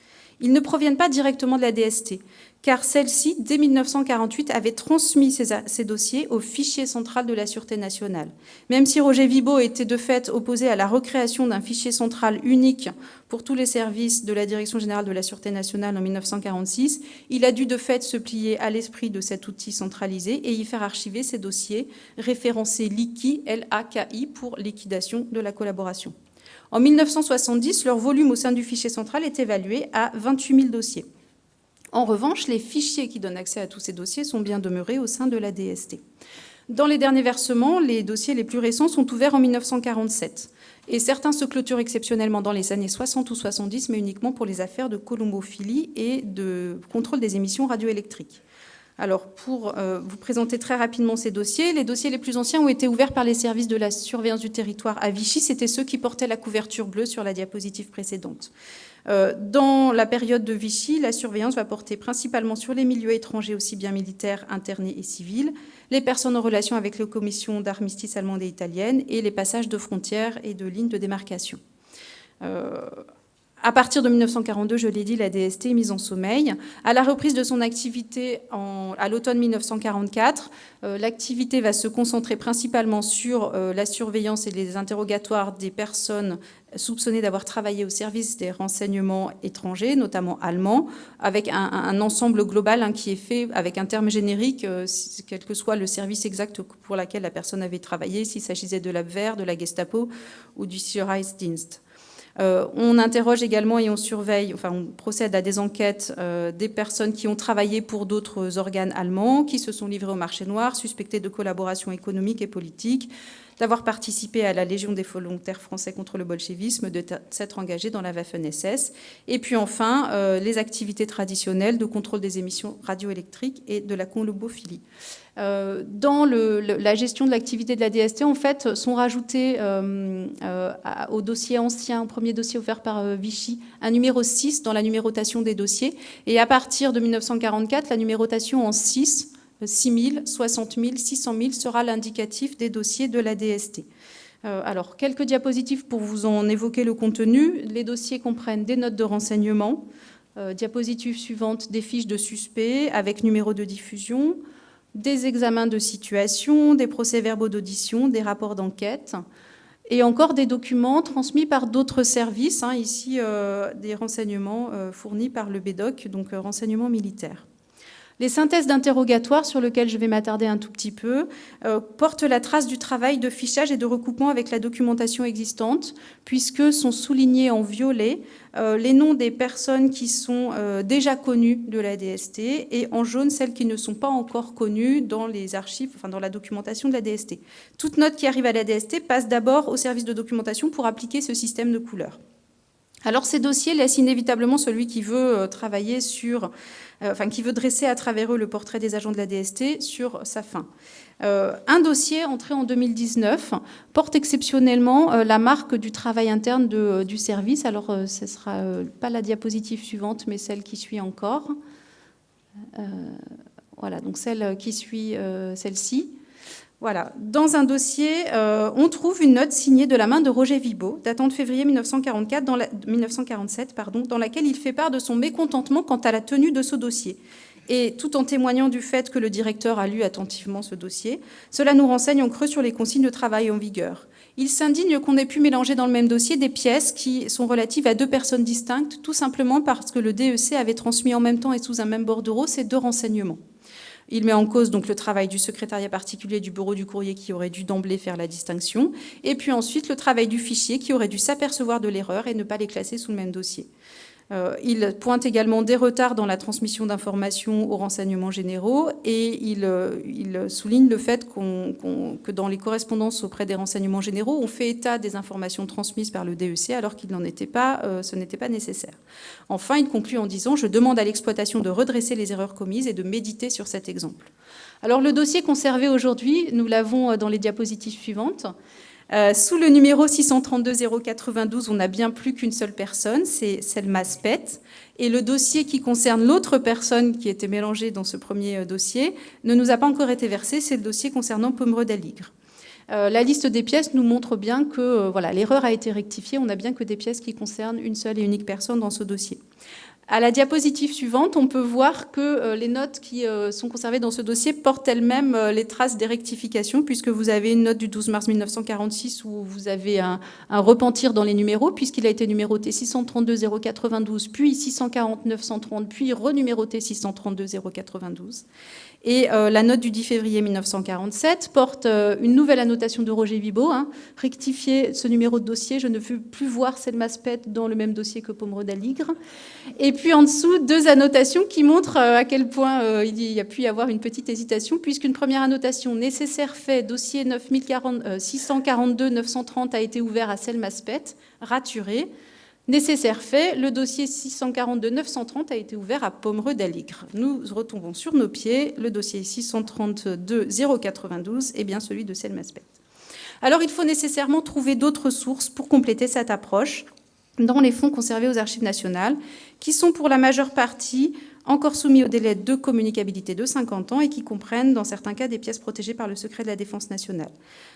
Ils ne proviennent pas directement de la DST, car celle-ci, dès 1948, avait transmis ces dossiers au fichier central de la Sûreté nationale. Même si Roger Vibeau était de fait opposé à la recréation d'un fichier central unique pour tous les services de la Direction générale de la Sûreté nationale en 1946, il a dû de fait se plier à l'esprit de cet outil centralisé et y faire archiver ces dossiers référencés LICI, L-A-K-I, pour liquidation de la collaboration. En 1970, leur volume au sein du fichier central est évalué à 28 000 dossiers. En revanche, les fichiers qui donnent accès à tous ces dossiers sont bien demeurés au sein de la DST. Dans les derniers versements, les dossiers les plus récents sont ouverts en 1947. Et certains se clôturent exceptionnellement dans les années 60 ou 70, mais uniquement pour les affaires de colombophilie et de contrôle des émissions radioélectriques. Alors, pour vous présenter très rapidement ces dossiers, les dossiers les plus anciens ont été ouverts par les services de la surveillance du territoire à Vichy. C'était ceux qui portaient la couverture bleue sur la diapositive précédente. Dans la période de Vichy, la surveillance va porter principalement sur les milieux étrangers, aussi bien militaires, internés et civils, les personnes en relation avec les commissions d'armistice allemandes et italiennes et les passages de frontières et de lignes de démarcation. À partir de 1942, je l'ai dit, la DST est mise en sommeil. À la reprise de son activité à l'automne 1944, l'activité va se concentrer principalement sur la surveillance et les interrogatoires des personnes soupçonnées d'avoir travaillé au service des renseignements étrangers, notamment allemands, avec un ensemble global qui est fait avec un terme générique, quel que soit le service exact pour lequel la personne avait travaillé, s'il s'agissait de l'Abwehr, de la Gestapo ou du Sicherheitsdienst. On interroge également et on surveille, enfin on procède à des enquêtes des personnes qui ont travaillé pour d'autres organes allemands, qui se sont livrés au marché noir, suspectés de collaboration économique et politique, d'avoir participé à la Légion des volontaires français contre le bolchevisme, de s'être engagés dans la Waffen-SS. Et puis enfin, les activités traditionnelles de contrôle des émissions radioélectriques et de la colobophilie. Dans la gestion de l'activité de la DST, en fait, sont rajoutés au dossier ancien, au premier dossier offert par Vichy, un numéro 6 dans la numérotation des dossiers. Et à partir de 1944, la numérotation en 6, 6 000, 60 000, 600 000 sera l'indicatif des dossiers de la DST. Alors, quelques diapositives pour vous en évoquer le contenu. Les dossiers comprennent des notes de renseignement, diapositive suivante, des fiches de suspects avec numéro de diffusion, des examens de situation, des procès-verbaux d'audition, des rapports d'enquête, et encore des documents transmis par d'autres services, ici des renseignements fournis par le BEDOC, donc renseignements militaires. Les synthèses d'interrogatoire, sur lesquelles je vais m'attarder un tout petit peu, portent la trace du travail de fichage et de recoupement avec la documentation existante, puisque sont soulignés en violet les noms des personnes qui sont déjà connues de la DST et en jaune celles qui ne sont pas encore connues dans les archives, enfin dans la documentation de la DST. Toute note qui arrive à la DST passe d'abord au service de documentation pour appliquer ce système de couleurs. Alors ces dossiers laissent inévitablement celui qui veut travailler sur, qui veut dresser à travers eux le portrait des agents de la DST sur sa fin. Un dossier entré en 2019 porte exceptionnellement la marque du travail interne du service. Alors ce ne sera pas la diapositive suivante, mais celle qui suit encore. Voilà, donc celle qui suit celle-ci. Voilà. Dans un dossier, on trouve une note signée de la main de Roger Vibaud, datant de février 1947, dans laquelle il fait part de son mécontentement quant à la tenue de ce dossier. Et tout en témoignant du fait que le directeur a lu attentivement ce dossier, cela nous renseigne en creux sur les consignes de travail en vigueur. Il s'indigne qu'on ait pu mélanger dans le même dossier des pièces qui sont relatives à deux personnes distinctes, tout simplement parce que le DEC avait transmis en même temps et sous un même bordereau ces deux renseignements. Il met en cause donc le travail du secrétariat particulier du bureau du courrier qui aurait dû d'emblée faire la distinction, et puis ensuite le travail du fichier qui aurait dû s'apercevoir de l'erreur et ne pas les classer sous le même dossier. Il pointe également des retards dans la transmission d'informations aux renseignements généraux et il souligne le fait que dans les correspondances auprès des renseignements généraux, on fait état des informations transmises par le DEC alors qu'il n'en était pas, ce n'était pas nécessaire. Enfin, il conclut en disant « Je demande à l'exploitation de redresser les erreurs commises et de méditer sur cet exemple ». Alors le dossier conservé aujourd'hui, nous l'avons dans les diapositives suivantes. Sous le numéro 632-092, on n'a bien plus qu'une seule personne, c'est Selma Speth. Et le dossier qui concerne l'autre personne qui était mélangée dans ce premier dossier ne nous a pas encore été versé, c'est le dossier concernant Pomereux d'Aligre. La liste des pièces nous montre bien que l'erreur a été rectifiée, on n'a bien que des pièces qui concernent une seule et unique personne dans ce dossier. À la diapositive suivante, on peut voir que les notes qui sont conservées dans ce dossier portent elles-mêmes les traces des rectifications, puisque vous avez une note du 12 mars 1946 où vous avez un repentir dans les numéros, puisqu'il a été numéroté 632-092, puis 649-130, puis renuméroté 632-092. Et la note du 10 février 1947 porte une nouvelle annotation de Roger Vibaud, rectifier ce numéro de dossier, je ne veux plus voir Selma Speth dans le même dossier que Pomereux d'Aligre. Et puis en dessous, deux annotations qui montrent à quel point il y a pu y avoir une petite hésitation, puisqu'une première annotation, nécessaire fait, dossier 642-930 a été ouvert à Selma Speth, raturé. Nécessaire fait, le dossier 642-930 a été ouvert à Pomereux d'Aligre. Nous retombons sur nos pieds, le dossier 632-092 est bien celui de Selma Speth. Alors il faut nécessairement trouver d'autres sources pour compléter cette approche dans les fonds conservés aux Archives nationales, qui sont pour la majeure partie encore soumis au délai de communicabilité de 50 ans et qui comprennent, dans certains cas, des pièces protégées par le secret de la défense nationale.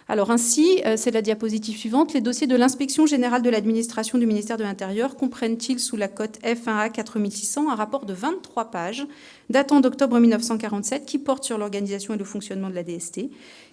Alors ainsi, c'est la diapositive suivante, les dossiers de l'inspection générale de l'administration du ministère de l'Intérieur comprennent-ils sous la cote F1A 4600 un rapport de 23 pages datant d'octobre 1947 qui porte sur l'organisation et le fonctionnement de la DST,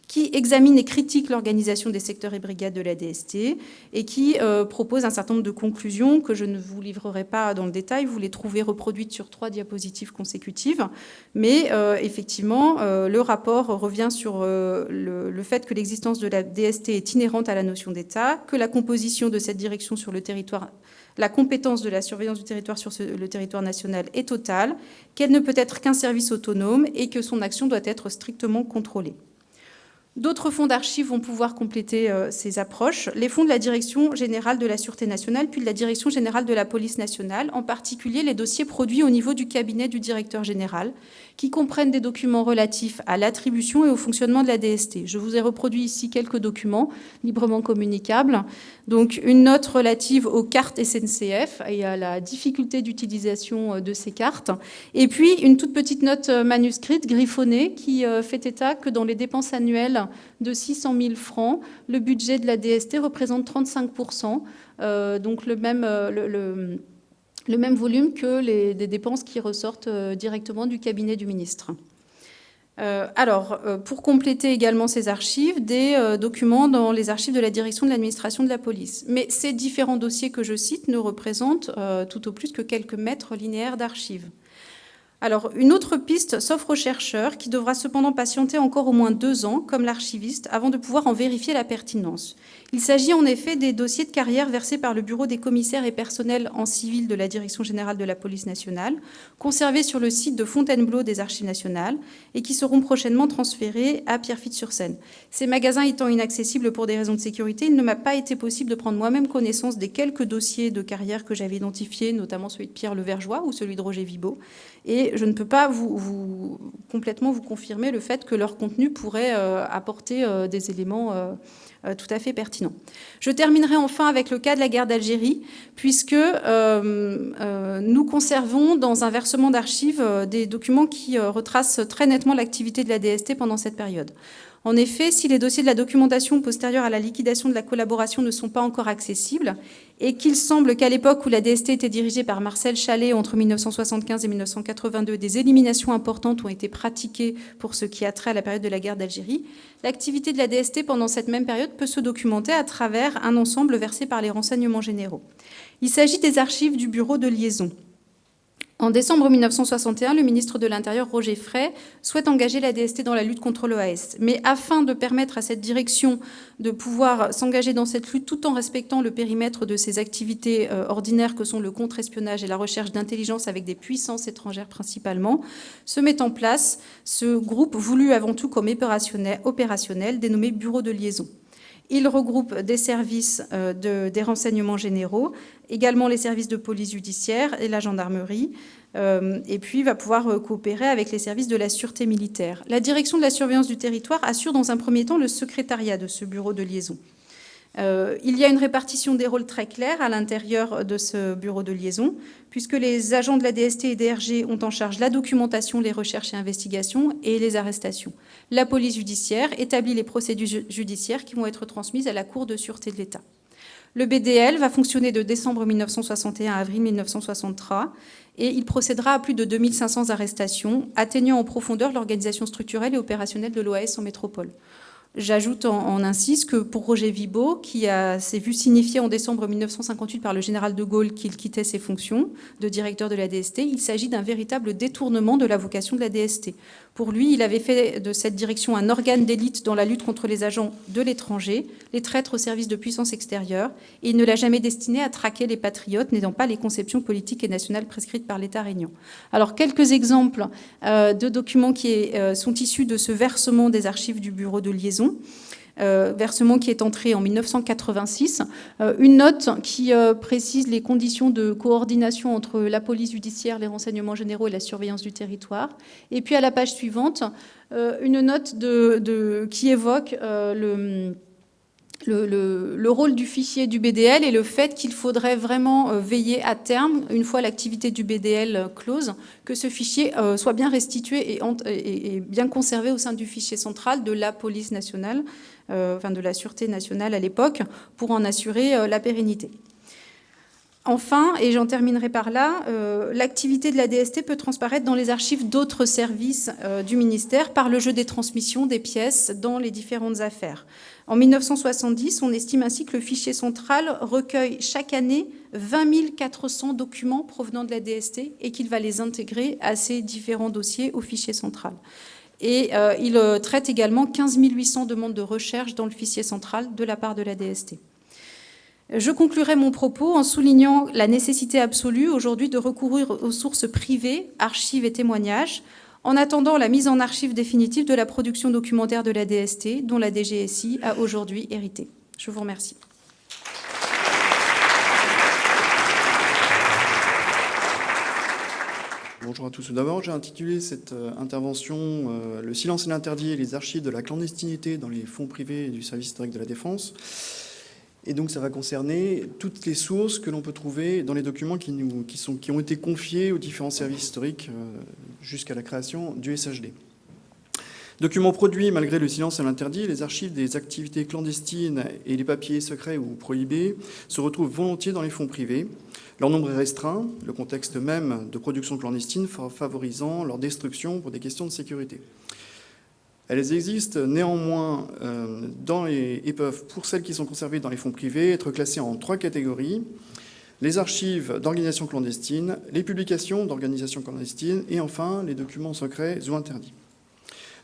qui examine et critique l'organisation des secteurs et brigades de la DST et qui propose un certain nombre de conclusions que je ne vous livrerai pas dans le détail. Vous les trouvez reproduites sur 3 diapositives consécutives. Mais effectivement, le rapport revient sur le fait que l'existence de la DST est inhérente à la notion d'État, que la composition de cette direction sur le territoire, la compétence de la surveillance du territoire sur le territoire national est totale, qu'elle ne peut être qu'un service autonome et que son action doit être strictement contrôlée. D'autres fonds d'archives vont pouvoir compléter ces approches. Les fonds de la Direction générale de la Sûreté nationale, puis de la Direction générale de la police nationale, en particulier les dossiers produits au niveau du cabinet du directeur général, qui comprennent des documents relatifs à l'attribution et au fonctionnement de la DST. Je vous ai reproduit ici quelques documents librement communicables. Donc une note relative aux cartes SNCF et à la difficulté d'utilisation de ces cartes. Et puis une toute petite note manuscrite griffonnée qui fait état que dans les dépenses annuelles de 600 000 francs, le budget de la DST représente 35%, donc le même volume que des dépenses qui ressortent directement du cabinet du ministre. Pour compléter également ces archives, des documents dans les archives de la direction de l'administration de la police. Mais ces différents dossiers que je cite ne représentent tout au plus que quelques mètres linéaires d'archives. Alors, une autre piste s'offre au chercheur qui devra cependant patienter encore au moins 2 ans, comme l'archiviste, avant de pouvoir en vérifier la pertinence. Il s'agit en effet des dossiers de carrière versés par le bureau des commissaires et personnels en civil de la Direction générale de la police nationale, conservés sur le site de Fontainebleau des Archives nationales et qui seront prochainement transférés à Pierrefitte-sur-Seine. Ces magasins étant inaccessibles pour des raisons de sécurité, il ne m'a pas été possible de prendre moi-même connaissance des quelques dossiers de carrière que j'avais identifiés, notamment celui de Pierre Levergeois ou celui de Roger Vibaud. Et je ne peux pas complètement vous confirmer le fait que leur contenu pourrait apporter des éléments tout à fait pertinents. Je terminerai enfin avec le cas de la guerre d'Algérie, puisque nous conservons dans un versement d'archives des documents qui retracent très nettement l'activité de la DST pendant cette période. En effet, si les dossiers de la documentation postérieure à la liquidation de la collaboration ne sont pas encore accessibles, et qu'il semble qu'à l'époque où la DST était dirigée par Marcel Chalet entre 1975 et 1982, des éliminations importantes ont été pratiquées pour ce qui a trait à la période de la guerre d'Algérie, l'activité de la DST pendant cette même période peut se documenter à travers un ensemble versé par les renseignements généraux. Il s'agit des archives du bureau de liaison. En décembre 1961, le ministre de l'Intérieur, Roger Frey, souhaite engager la DST dans la lutte contre l'OAS. Mais afin de permettre à cette direction de pouvoir s'engager dans cette lutte tout en respectant le périmètre de ses activités ordinaires que sont le contre-espionnage et la recherche d'intelligence avec des puissances étrangères principalement, se met en place ce groupe voulu avant tout comme opérationnel dénommé Bureau de liaison. Il regroupe des services des renseignements généraux, également les services de police judiciaire et la gendarmerie, et puis va pouvoir coopérer avec les services de la sûreté militaire. La direction de la surveillance du territoire assure dans un premier temps le secrétariat de ce bureau de liaison. Il y a une répartition des rôles très claire à l'intérieur de ce bureau de liaison, puisque les agents de la DST et DRG ont en charge la documentation, les recherches et investigations et les arrestations. La police judiciaire établit les procédures judiciaires qui vont être transmises à la Cour de sûreté de l'État. Le BDL va fonctionner de décembre 1961 à avril 1963 et il procédera à plus de 2500 arrestations, atteignant en profondeur l'organisation structurelle et opérationnelle de l'OAS en métropole. J'ajoute en insiste que pour Roger Vibaud, qui s'est vu signifier en décembre 1958 par le général de Gaulle qu'il quittait ses fonctions de directeur de la DST, il s'agit d'un véritable détournement de la vocation de la DST. Pour lui, il avait fait de cette direction un organe d'élite dans la lutte contre les agents de l'étranger, les traîtres au service de puissances extérieures, et il ne l'a jamais destiné à traquer les patriotes n'ayant pas les conceptions politiques et nationales prescrites par l'État régnant. Alors, quelques exemples de documents qui sont issus de ce versement des archives du bureau de liaison. Versement qui est entré en 1986, une note qui précise les conditions de coordination entre la police judiciaire, les renseignements généraux et la surveillance du territoire. Et puis à la page suivante, une note qui évoque le rôle du fichier du BDL et le fait qu'il faudrait vraiment veiller à terme, une fois l'activité du BDL close, que ce fichier soit bien restitué et bien conservé au sein du fichier central de la police nationale, enfin de la sûreté nationale à l'époque, pour en assurer la pérennité. Enfin, et j'en terminerai par là, l'activité de la DST peut transparaître dans les archives d'autres services du ministère par le jeu des transmissions des pièces dans les différentes affaires. En 1970, on estime ainsi que le fichier central recueille chaque année 20 400 documents provenant de la DST et qu'il va les intégrer à ces différents dossiers au fichier central. Et il traite également 15 800 demandes de recherche dans le fichier central de la part de la DST. Je conclurai mon propos en soulignant la nécessité absolue aujourd'hui de recourir aux sources privées, archives et témoignages, en attendant la mise en archive définitive de la production documentaire de la DST, dont la DGSI a aujourd'hui hérité. Je vous remercie. Bonjour à tous. Tout d'abord, j'ai intitulé cette intervention « Le silence et l'interdit et les archives de la clandestinité dans les fonds privés du service historique de la Défense ». Et donc, ça va concerner toutes les sources que l'on peut trouver dans les documents qui ont été confiés aux différents services historiques jusqu'à la création du SHD. Documents produits malgré le silence et l'interdit, les archives des activités clandestines et les papiers secrets ou prohibés se retrouvent volontiers dans les fonds privés. Leur nombre est restreint, le contexte même de production clandestine favorisant leur destruction pour des questions de sécurité. Elles existent néanmoins et peuvent, pour celles qui sont conservées dans les fonds privés, être classées en 3 catégories. Les archives d'organisations clandestines, les publications d'organisations clandestines et enfin les documents secrets ou interdits.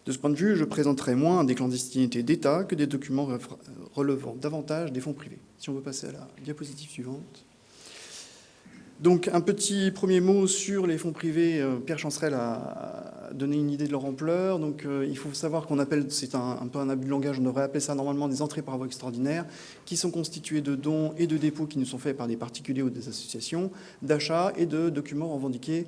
De ce point de vue, je présenterai moins des clandestinités d'État que des documents relevant davantage des fonds privés. Si on veut passer à la diapositive suivante. Donc, un petit premier mot sur les fonds privés. Pierre Chancerel a donné une idée de leur ampleur. Donc, il faut savoir qu'on appelle, c'est un peu un abus de langage, on devrait appeler ça normalement des entrées par voie extraordinaire, qui sont constituées de dons et de dépôts qui nous sont faits par des particuliers ou des associations, d'achats et de documents revendiqués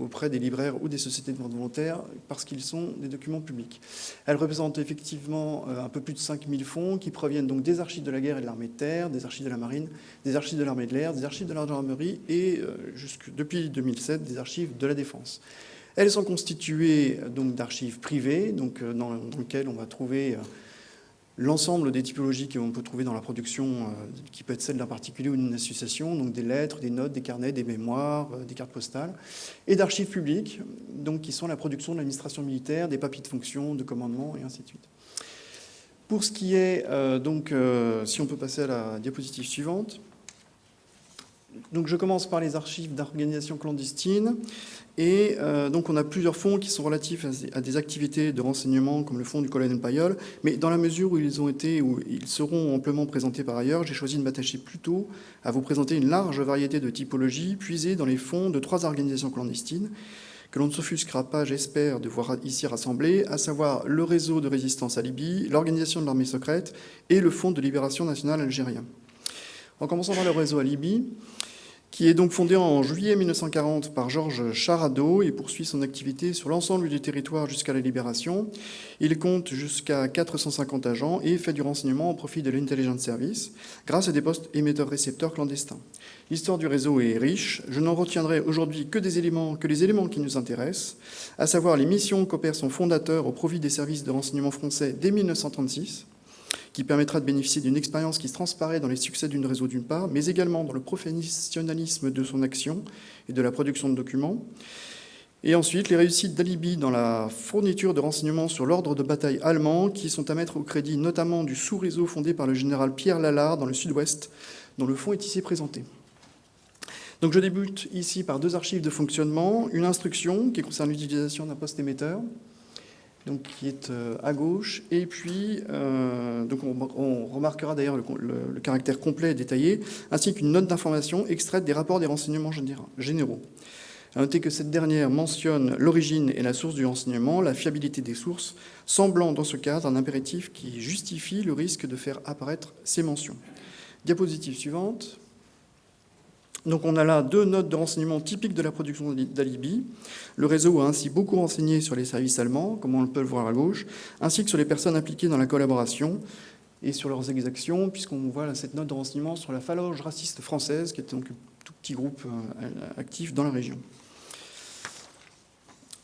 auprès des libraires ou des sociétés de vente volontaire parce qu'ils sont des documents publics. Elles représentent effectivement un peu plus de 5000 fonds qui proviennent donc des archives de la guerre et de l'armée de terre, des archives de la marine, des archives de l'armée de l'air, des archives de la gendarmerie et depuis 2007 des archives de la défense. Elles sont constituées donc d'archives privées, donc dans lesquelles on va trouver l'ensemble des typologies qu'on peut trouver dans la production, qui peut être celle d'un particulier ou d'une association, donc des lettres, des notes, des carnets, des mémoires, des cartes postales, et d'archives publiques, donc qui sont la production de l'administration militaire, des papiers de fonction, de commandement, et ainsi de suite. Pour ce qui est, si on peut passer à la diapositive suivante. Donc je commence par les archives d'organisations clandestines. Et donc on a plusieurs fonds qui sont relatifs à des activités de renseignement, comme le fonds du colonel Payol. Mais dans la mesure où ils seront amplement présentés par ailleurs, j'ai choisi de m'attacher plutôt à vous présenter une large variété de typologies puisées dans les fonds de 3 organisations clandestines que l'on ne s'offusquera pas, j'espère, de voir ici rassemblés, à savoir le réseau de résistance à Libye, l'organisation de l'armée secrète et le Fonds de libération nationale algérien. En commençant par le réseau à Libye, qui est donc fondé en juillet 1940 par Georges Charado et poursuit son activité sur l'ensemble du territoire jusqu'à la libération. Il compte jusqu'à 450 agents et fait du renseignement au profit de l'Intelligence Service grâce à des postes émetteurs-récepteurs clandestins. L'histoire du réseau est riche. Je n'en retiendrai aujourd'hui que les éléments qui nous intéressent, à savoir les missions qu'opère son fondateur au profit des services de renseignement français dès 1936, qui permettra de bénéficier d'une expérience qui se transparaît dans les succès d'une réseau d'une part, mais également dans le professionnalisme de son action et de la production de documents. Et ensuite, les réussites d'Alibi dans la fourniture de renseignements sur l'ordre de bataille allemand, qui sont à mettre au crédit notamment du sous-réseau fondé par le général Pierre Lallard dans le sud-ouest, dont le fonds est ici présenté. Donc je débute ici par 2 archives de fonctionnement, une instruction qui concerne l'utilisation d'un poste émetteur, donc qui est à gauche, et puis donc on remarquera d'ailleurs le caractère complet et détaillé, ainsi qu'une note d'information extraite des rapports des renseignements généraux. À noter que cette dernière mentionne l'origine et la source du renseignement, la fiabilité des sources, semblant dans ce cadre un impératif qui justifie le risque de faire apparaître ces mentions. Diapositive suivante. Donc on a là 2 notes de renseignement typiques de la production d'Alibi. Le réseau a ainsi beaucoup renseigné sur les services allemands, comme on peut le voir à gauche, ainsi que sur les personnes impliquées dans la collaboration. et sur leurs exactions, puisqu'on voit là, cette note de renseignement sur la phalange raciste française, qui était donc un tout petit groupe actif dans la région.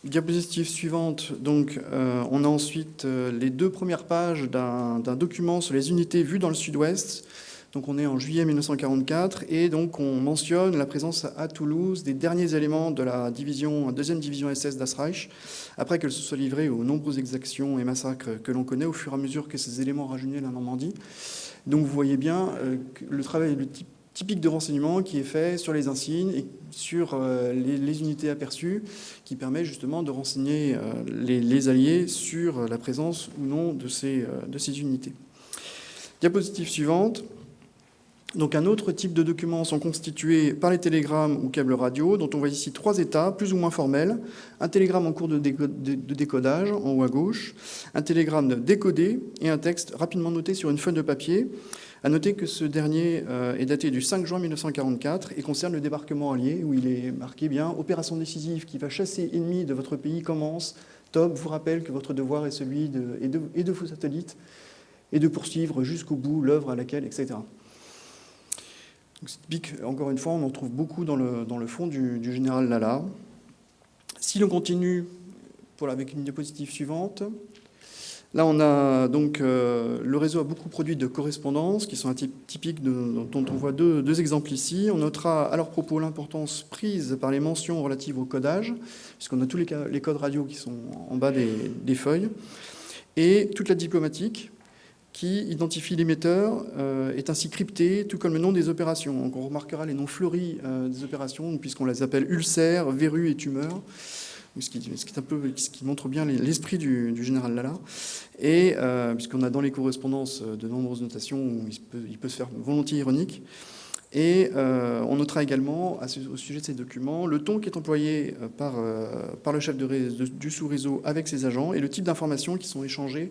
Diapositive suivante, donc on a ensuite les 2 premières pages d'un document sur les unités vues dans le sud-ouest. Donc on est en juillet 1944 et donc on mentionne la présence à Toulouse des derniers éléments de la deuxième division SS das Reich, après qu'elle se soit livrée aux nombreuses exactions et massacres que l'on connaît au fur et à mesure que ces éléments rajeunissent la Normandie. Donc vous voyez bien le travail typique de renseignement qui est fait sur les insignes et sur les unités aperçues, qui permet justement de renseigner les Alliés sur la présence ou non de ces unités. Diapositive suivante. Donc un autre type de documents sont constitués par les télégrammes ou câbles radio, dont on voit ici 3 états, plus ou moins formels. Un télégramme en cours de décodage, en haut à gauche, un télégramme décodé et un texte rapidement noté sur une feuille de papier. À noter que ce dernier est daté du 5 juin 1944 et concerne le débarquement allié, où il est marqué bien « Opération décisive qui va chasser ennemis de votre pays commence. Top vous rappelle que votre devoir est celui de vos satellites et de poursuivre jusqu'au bout l'œuvre à laquelle, etc. » C'est typique, encore une fois, on en trouve beaucoup dans le fond du général Lala. Si l'on continue avec une diapositive suivante, là on a donc le réseau a beaucoup produit de correspondances qui sont un type typique dont on voit deux exemples ici. On notera à leur propos l'importance prise par les mentions relatives au codage, puisqu'on a tous les codes radio qui sont en bas des feuilles, et toute la diplomatique qui identifie l'émetteur, est ainsi crypté, tout comme le nom des opérations. Donc on remarquera les noms fleuris des opérations, puisqu'on les appelle ulcères, verrues et tumeurs, ce qui montre bien l'esprit du général Lala. Et puisqu'on a dans les correspondances de nombreuses notations où il peut se faire volontiers ironique. Et on notera également, au sujet de ces documents, le ton qui est employé par le chef du sous-réseau avec ses agents et le type d'informations qui sont échangées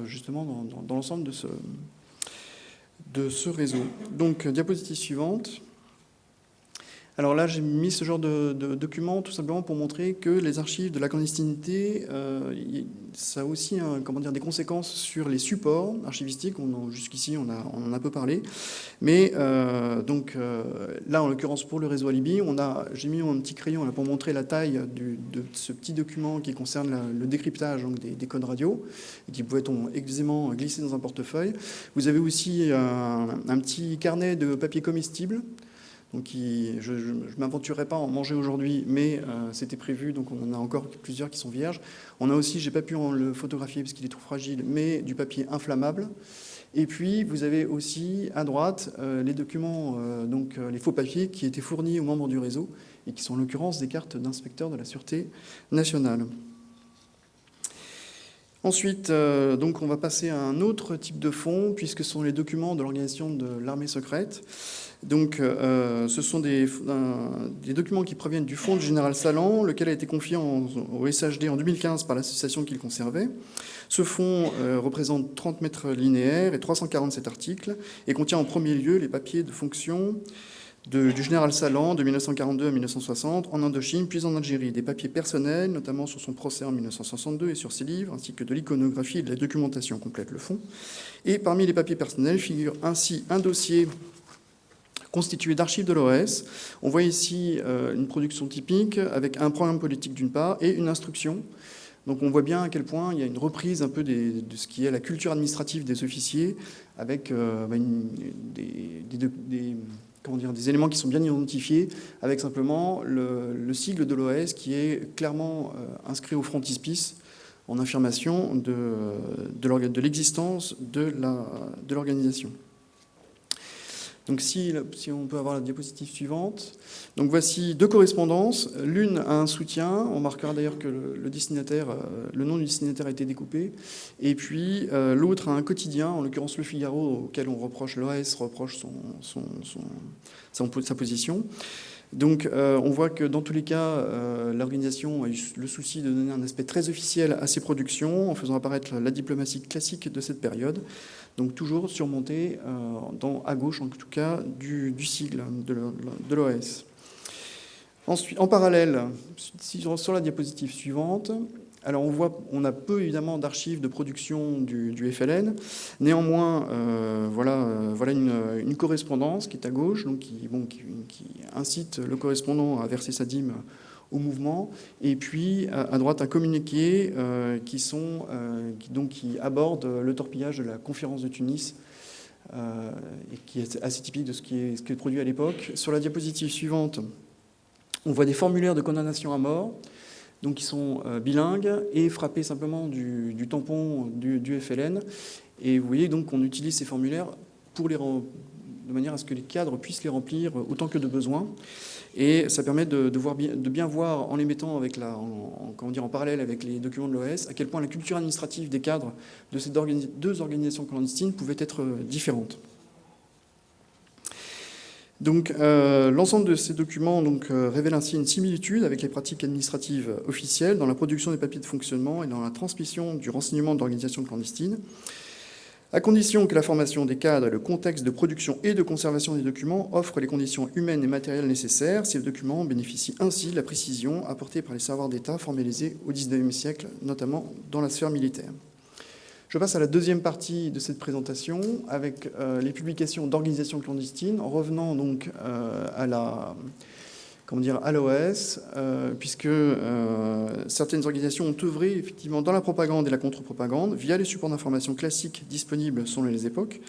justement dans l'ensemble de ce réseau. Donc, diapositive suivante. Alors là, j'ai mis ce genre de document tout simplement pour montrer que les archives de la clandestinité, ça a aussi des conséquences sur les supports archivistiques. Jusqu'ici, on en a un peu parlé. Mais là, en l'occurrence, pour le réseau Alibi, j'ai mis un petit crayon là, pour montrer la taille de ce petit document qui concerne le décryptage donc, des codes radio, et qui pouvait aisément glisser dans un portefeuille. Vous avez aussi un petit carnet de papier comestible. Donc, je ne m'aventurerai pas à en manger aujourd'hui, mais c'était prévu, donc on en a encore plusieurs qui sont vierges. On a aussi, je n'ai pas pu le photographier parce qu'il est trop fragile, mais du papier inflammable. Et puis, vous avez aussi à droite les documents, les faux papiers qui étaient fournis aux membres du réseau et qui sont en l'occurrence des cartes d'inspecteurs de la Sûreté nationale. Ensuite, on va passer à un autre type de fonds, puisque ce sont les documents de l'organisation de l'armée secrète. Donc, ce sont des documents qui proviennent du fonds du général Salan, lequel a été confié au SHD en 2015 par l'association qu'il conservait. Ce fonds représente 30 mètres linéaires et 347 articles et contient en premier lieu les papiers de fonction du général Salan de 1942 à 1960 en Indochine puis en Algérie, des papiers personnels, notamment sur son procès en 1962 et sur ses livres, ainsi que de l'iconographie et de la documentation complète le fond. Et parmi les papiers personnels figure ainsi un dossier constitué d'archives de l'OS. On voit ici une production typique avec un programme politique d'une part et une instruction. Donc on voit bien à quel point il y a une reprise un peu de ce qui est la culture administrative des officiers avec des éléments qui sont bien identifiés, avec simplement le sigle de l'OS qui est clairement inscrit au frontispice en affirmation de l'existence de l'organisation. Donc si on peut avoir la diapositive suivante. Donc voici deux correspondances. L'une a un soutien. On marquera d'ailleurs que le nom du destinataire a été découpé. Et puis l'autre a un quotidien, en l'occurrence Le Figaro, auquel l'OAS reproche sa position. Donc on voit que dans tous les cas, l'organisation a eu le souci de donner un aspect très officiel à ses productions, en faisant apparaître la diplomatie classique de cette période. Donc toujours surmonté à gauche, en tout cas, du sigle de l'OAS. Ensuite, en parallèle, sur la diapositive suivante, Alors on a peu évidemment d'archives de production du FLN. Néanmoins, voilà une correspondance qui est à gauche, donc qui incite le correspondant à verser sa dîme au mouvement. Et puis à droite un communiqué qui aborde le torpillage de la conférence de Tunis. Et qui est assez typique de ce qui est produit à l'époque. Sur la diapositive suivante, on voit des formulaires de condamnation à mort, donc qui sont bilingues et frappés simplement du tampon du FLN. Et vous voyez donc qu'on utilise ces formulaires de manière à ce que les cadres puissent les remplir autant que de besoin. Et ça permet de bien voir, en les mettant en parallèle avec les documents de l'OS, à quel point la culture administrative des cadres de ces deux organisations clandestines pouvait être différente. Donc, l'ensemble de ces documents révèle ainsi une similitude avec les pratiques administratives officielles dans la production des papiers de fonctionnement et dans la transmission du renseignement d'organisations clandestines. À condition que la formation des cadres et le contexte de production et de conservation des documents offrent les conditions humaines et matérielles nécessaires, ces documents bénéficient ainsi de la précision apportée par les savoirs d'État formalisés au XIXe siècle, notamment dans la sphère militaire. Je passe à la deuxième partie de cette présentation avec les publications d'organisations clandestines, en revenant donc à l'OS, puisque certaines organisations ont œuvré effectivement dans la propagande et la contre-propagande via les supports d'information classiques disponibles selon les époques.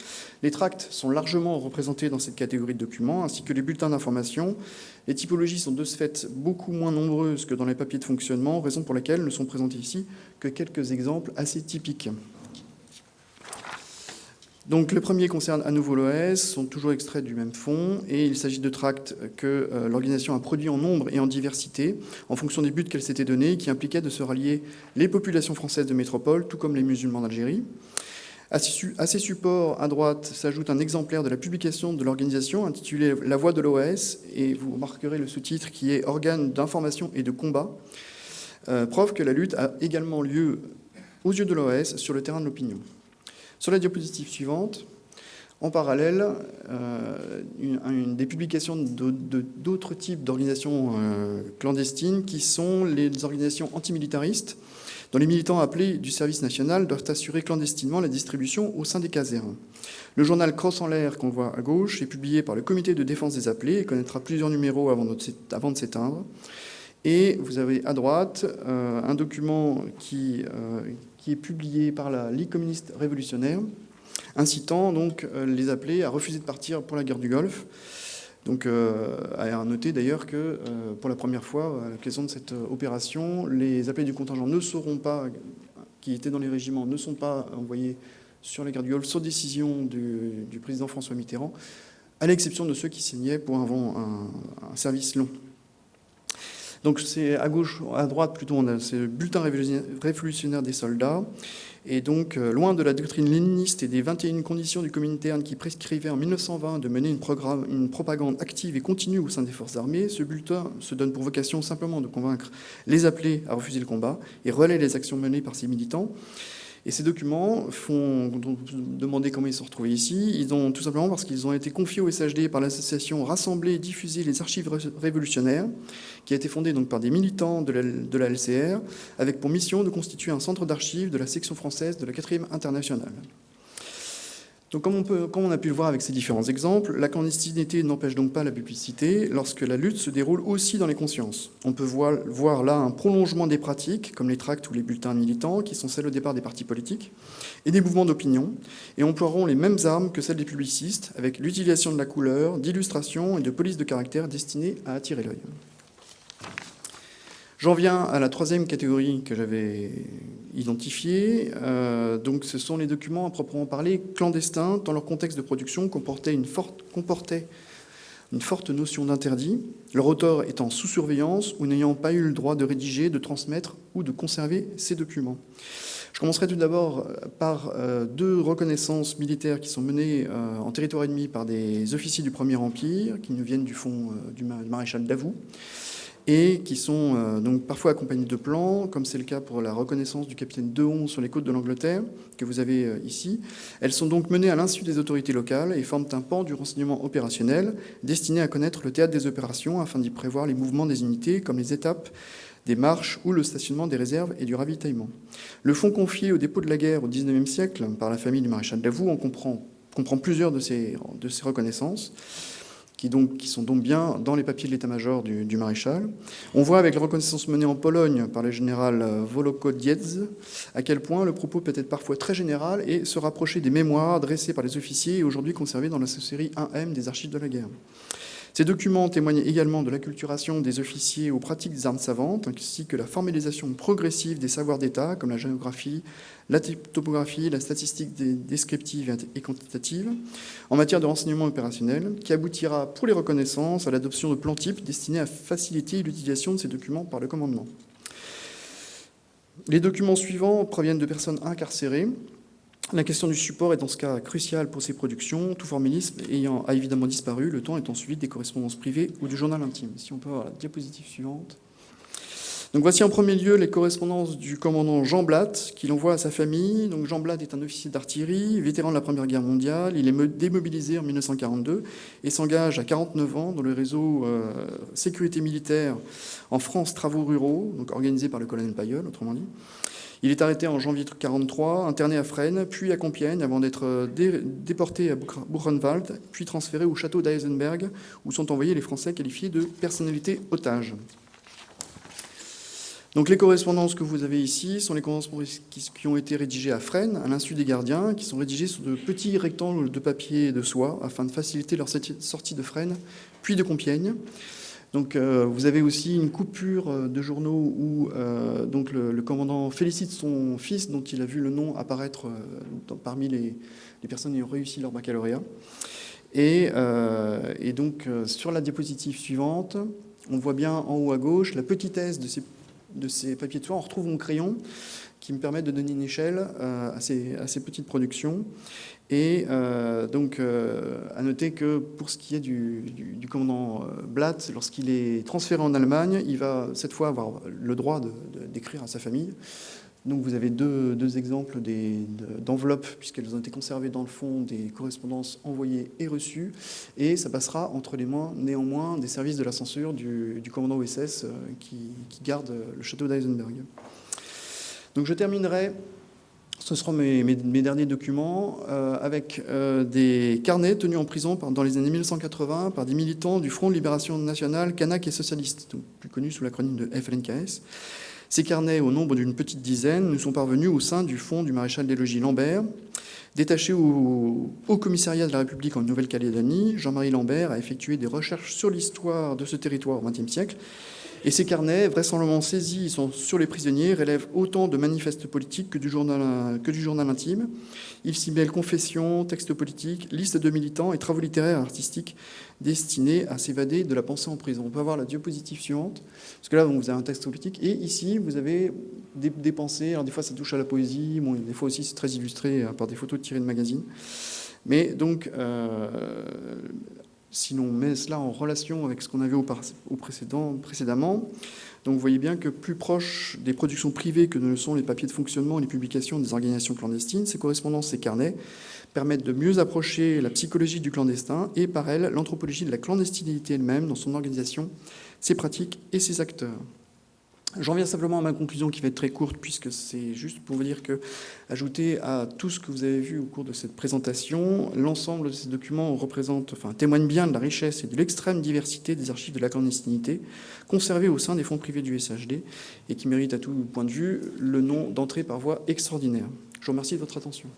Les tracts sont largement représentés dans cette catégorie de documents, ainsi que les bulletins d'information. Les typologies sont de ce fait beaucoup moins nombreuses que dans les papiers de fonctionnement, raison pour laquelle ne sont présentés ici que quelques exemples assez typiques. Donc le premier concerne à nouveau l'OS, sont toujours extraits du même fond, et il s'agit de tracts que l'organisation a produits en nombre et en diversité, en fonction des buts qu'elle s'était donnés, qui impliquaient de se rallier les populations françaises de métropole, tout comme les musulmans d'Algérie. À ces supports, à droite, s'ajoute un exemplaire de la publication de l'organisation intitulée « La voix de l'OS », et vous remarquerez le sous-titre qui est « Organe d'information et de combat », preuve que la lutte a également lieu aux yeux de l'OS sur le terrain de l'opinion. Sur la diapositive suivante, en parallèle, des publications d'autres types d'organisations clandestines qui sont les organisations antimilitaristes, dont les militants appelés du service national doivent assurer clandestinement la distribution au sein des casernes. Le journal Crosse en l'air, qu'on voit à gauche, est publié par le comité de défense des appelés et connaîtra plusieurs numéros avant de s'éteindre. Et vous avez à droite un document qui est publié par la Ligue communiste révolutionnaire, incitant donc les appelés à refuser de partir pour la guerre du Golfe. Donc, à noter d'ailleurs que pour la première fois, à l'occasion de cette opération, les appelés du contingent qui étaient dans les régiments, ne sont pas envoyés sur la guerre du Golfe, sauf décision du président François Mitterrand, à l'exception de ceux qui signaient pour un service long. Donc c'est à gauche, à droite plutôt, on a ce bulletin révolutionnaire des soldats. Et donc, loin de la doctrine léniniste et des 21 conditions du Comintern qui prescrivaient en 1920 de mener une propagande active et continue au sein des forces armées, ce bulletin se donne pour vocation simplement de convaincre les appelés à refuser le combat et relaie les actions menées par ces militants. Et ces documents font demander comment ils sont retrouvés ici. Tout simplement parce qu'ils ont été confiés au SHD par l'association Rassembler et diffuser les archives révolutionnaires, qui a été fondée donc par des militants de la LCR, avec pour mission de constituer un centre d'archives de la section française de la 4e internationale. Donc, comme on a pu le voir avec ces différents exemples, la clandestinité n'empêche donc pas la publicité lorsque la lutte se déroule aussi dans les consciences. On peut voir là un prolongement des pratiques, comme les tracts ou les bulletins militants, qui sont celles au départ des partis politiques, et des mouvements d'opinion, et emploieront les mêmes armes que celles des publicistes, avec l'utilisation de la couleur, d'illustration et de police de caractère destinées à attirer l'œil. J'en viens à la troisième catégorie que j'avais identifiée. Donc, ce sont les documents à proprement parler clandestins, dans leur contexte de production comportait une forte notion d'interdit, leur auteur étant sous surveillance ou n'ayant pas eu le droit de rédiger, de transmettre ou de conserver ces documents. Je commencerai tout d'abord par deux reconnaissances militaires qui sont menées en territoire ennemi par des officiers du Premier Empire, qui nous viennent du fond du maréchal Davout, et qui sont donc parfois accompagnés de plans, comme c'est le cas pour la reconnaissance du capitaine Dehon sur les côtes de l'Angleterre, que vous avez ici. Elles sont donc menées à l'insu des autorités locales et forment un pan du renseignement opérationnel destiné à connaître le théâtre des opérations afin d'y prévoir les mouvements des unités comme les étapes des marches ou le stationnement des réserves et du ravitaillement. Le fonds confié au dépôt de la guerre au XIXe siècle par la famille du maréchal Davout en comprend plusieurs de ces reconnaissances, qui sont donc bien dans les papiers de l'état-major du maréchal. On voit avec la reconnaissance menée en Pologne par le général Wolokodziec à quel point le propos peut être parfois très général et se rapprocher des mémoires dressées par les officiers et aujourd'hui conservées dans la série 1M des archives de la guerre. Ces documents témoignent également de l'acculturation des officiers aux pratiques des armes savantes, ainsi que la formalisation progressive des savoirs d'État, comme la géographie, la topographie, la statistique descriptive et quantitative, en matière de renseignement opérationnel, qui aboutira pour les reconnaissances à l'adoption de plans types destinés à faciliter l'utilisation de ces documents par le commandement. Les documents suivants proviennent de personnes incarcérées. La question du support est dans ce cas cruciale pour ces productions, tout formalisme a évidemment disparu, le temps étant suivi des correspondances privées ou du journal intime. Si on peut avoir la diapositive suivante. Donc voici en premier lieu les correspondances du commandant Jean Blatt, qu'il envoie à sa famille. Donc Jean Blatt est un officier d'artillerie, vétéran de la Première Guerre mondiale. Il est démobilisé en 1942 et s'engage à 49 ans dans le réseau sécurité militaire en France Travaux Ruraux, donc organisé par le colonel Payeul, autrement dit. Il est arrêté en janvier 1943, interné à Fresnes, puis à Compiègne, avant d'être déporté à Buchenwald, puis transféré au château d'Eisenberg, où sont envoyés les Français qualifiés de personnalités otages. Donc les correspondances que vous avez ici sont les correspondances qui ont été rédigées à Fresnes, à l'insu des gardiens, qui sont rédigées sur de petits rectangles de papier de soie, afin de faciliter leur sortie de Fresnes, puis de Compiègne. Donc, vous avez aussi une coupure de journaux où donc le commandant félicite son fils, dont il a vu le nom apparaître parmi les personnes ayant réussi leur baccalauréat. Et donc, sur la diapositive suivante, on voit bien en haut à gauche la petitesse de ces papiers de soie. On retrouve mon crayon qui me permet de donner une échelle à ces petites productions. Et donc, à noter que pour ce qui est du commandant Blatt, lorsqu'il est transféré en Allemagne, il va cette fois avoir le droit d'écrire à sa famille. Donc, vous avez deux exemples d'enveloppes, puisqu'elles ont été conservées dans le fond des correspondances envoyées et reçues. Et ça passera entre les mains, néanmoins, des services de la censure du commandant OSS qui garde le château d'Eisenberg. Donc, je terminerai. Ce seront mes derniers documents avec des carnets tenus en prison dans les années 1980 par des militants du Front de Libération Nationale kanak et socialiste, donc plus connus sous l'acronyme de FLNKS. Ces carnets, au nombre d'une petite dizaine, nous sont parvenus au sein du fonds du maréchal des logis Lambert. Détaché au Haut-Commissariat de la République en Nouvelle-Calédonie, Jean-Marie Lambert a effectué des recherches sur l'histoire de ce territoire au XXe siècle. Et ces carnets, vraisemblablement saisis sur les prisonniers, relèvent autant de manifestes politiques que du journal intime. Ils s'y mêlent confessions, textes politiques, listes de militants et travaux littéraires et artistiques destinés à s'évader de la pensée en prison. On peut avoir la diapositive suivante, parce que là, vous avez un texte politique, et ici, vous avez des pensées. Alors, des fois, ça touche à la poésie, bon, des fois aussi, c'est très illustré par des photos tirées de magazines. Mais donc, si l'on met cela en relation avec ce qu'on avait précédemment, donc vous voyez bien que plus proche des productions privées que ne le sont les papiers de fonctionnement et les publications des organisations clandestines, ces correspondances, ces carnets permettent de mieux approcher la psychologie du clandestin et par elle l'anthropologie de la clandestinité elle-même dans son organisation, ses pratiques et ses acteurs. J'en viens simplement à ma conclusion qui va être très courte puisque c'est juste pour vous dire que, ajouté à tout ce que vous avez vu au cours de cette présentation, l'ensemble de ces documents témoigne bien de la richesse et de l'extrême diversité des archives de la clandestinité conservées au sein des fonds privés du SHD et qui méritent à tout point de vue le nom d'entrée par voie extraordinaire. Je vous remercie de votre attention.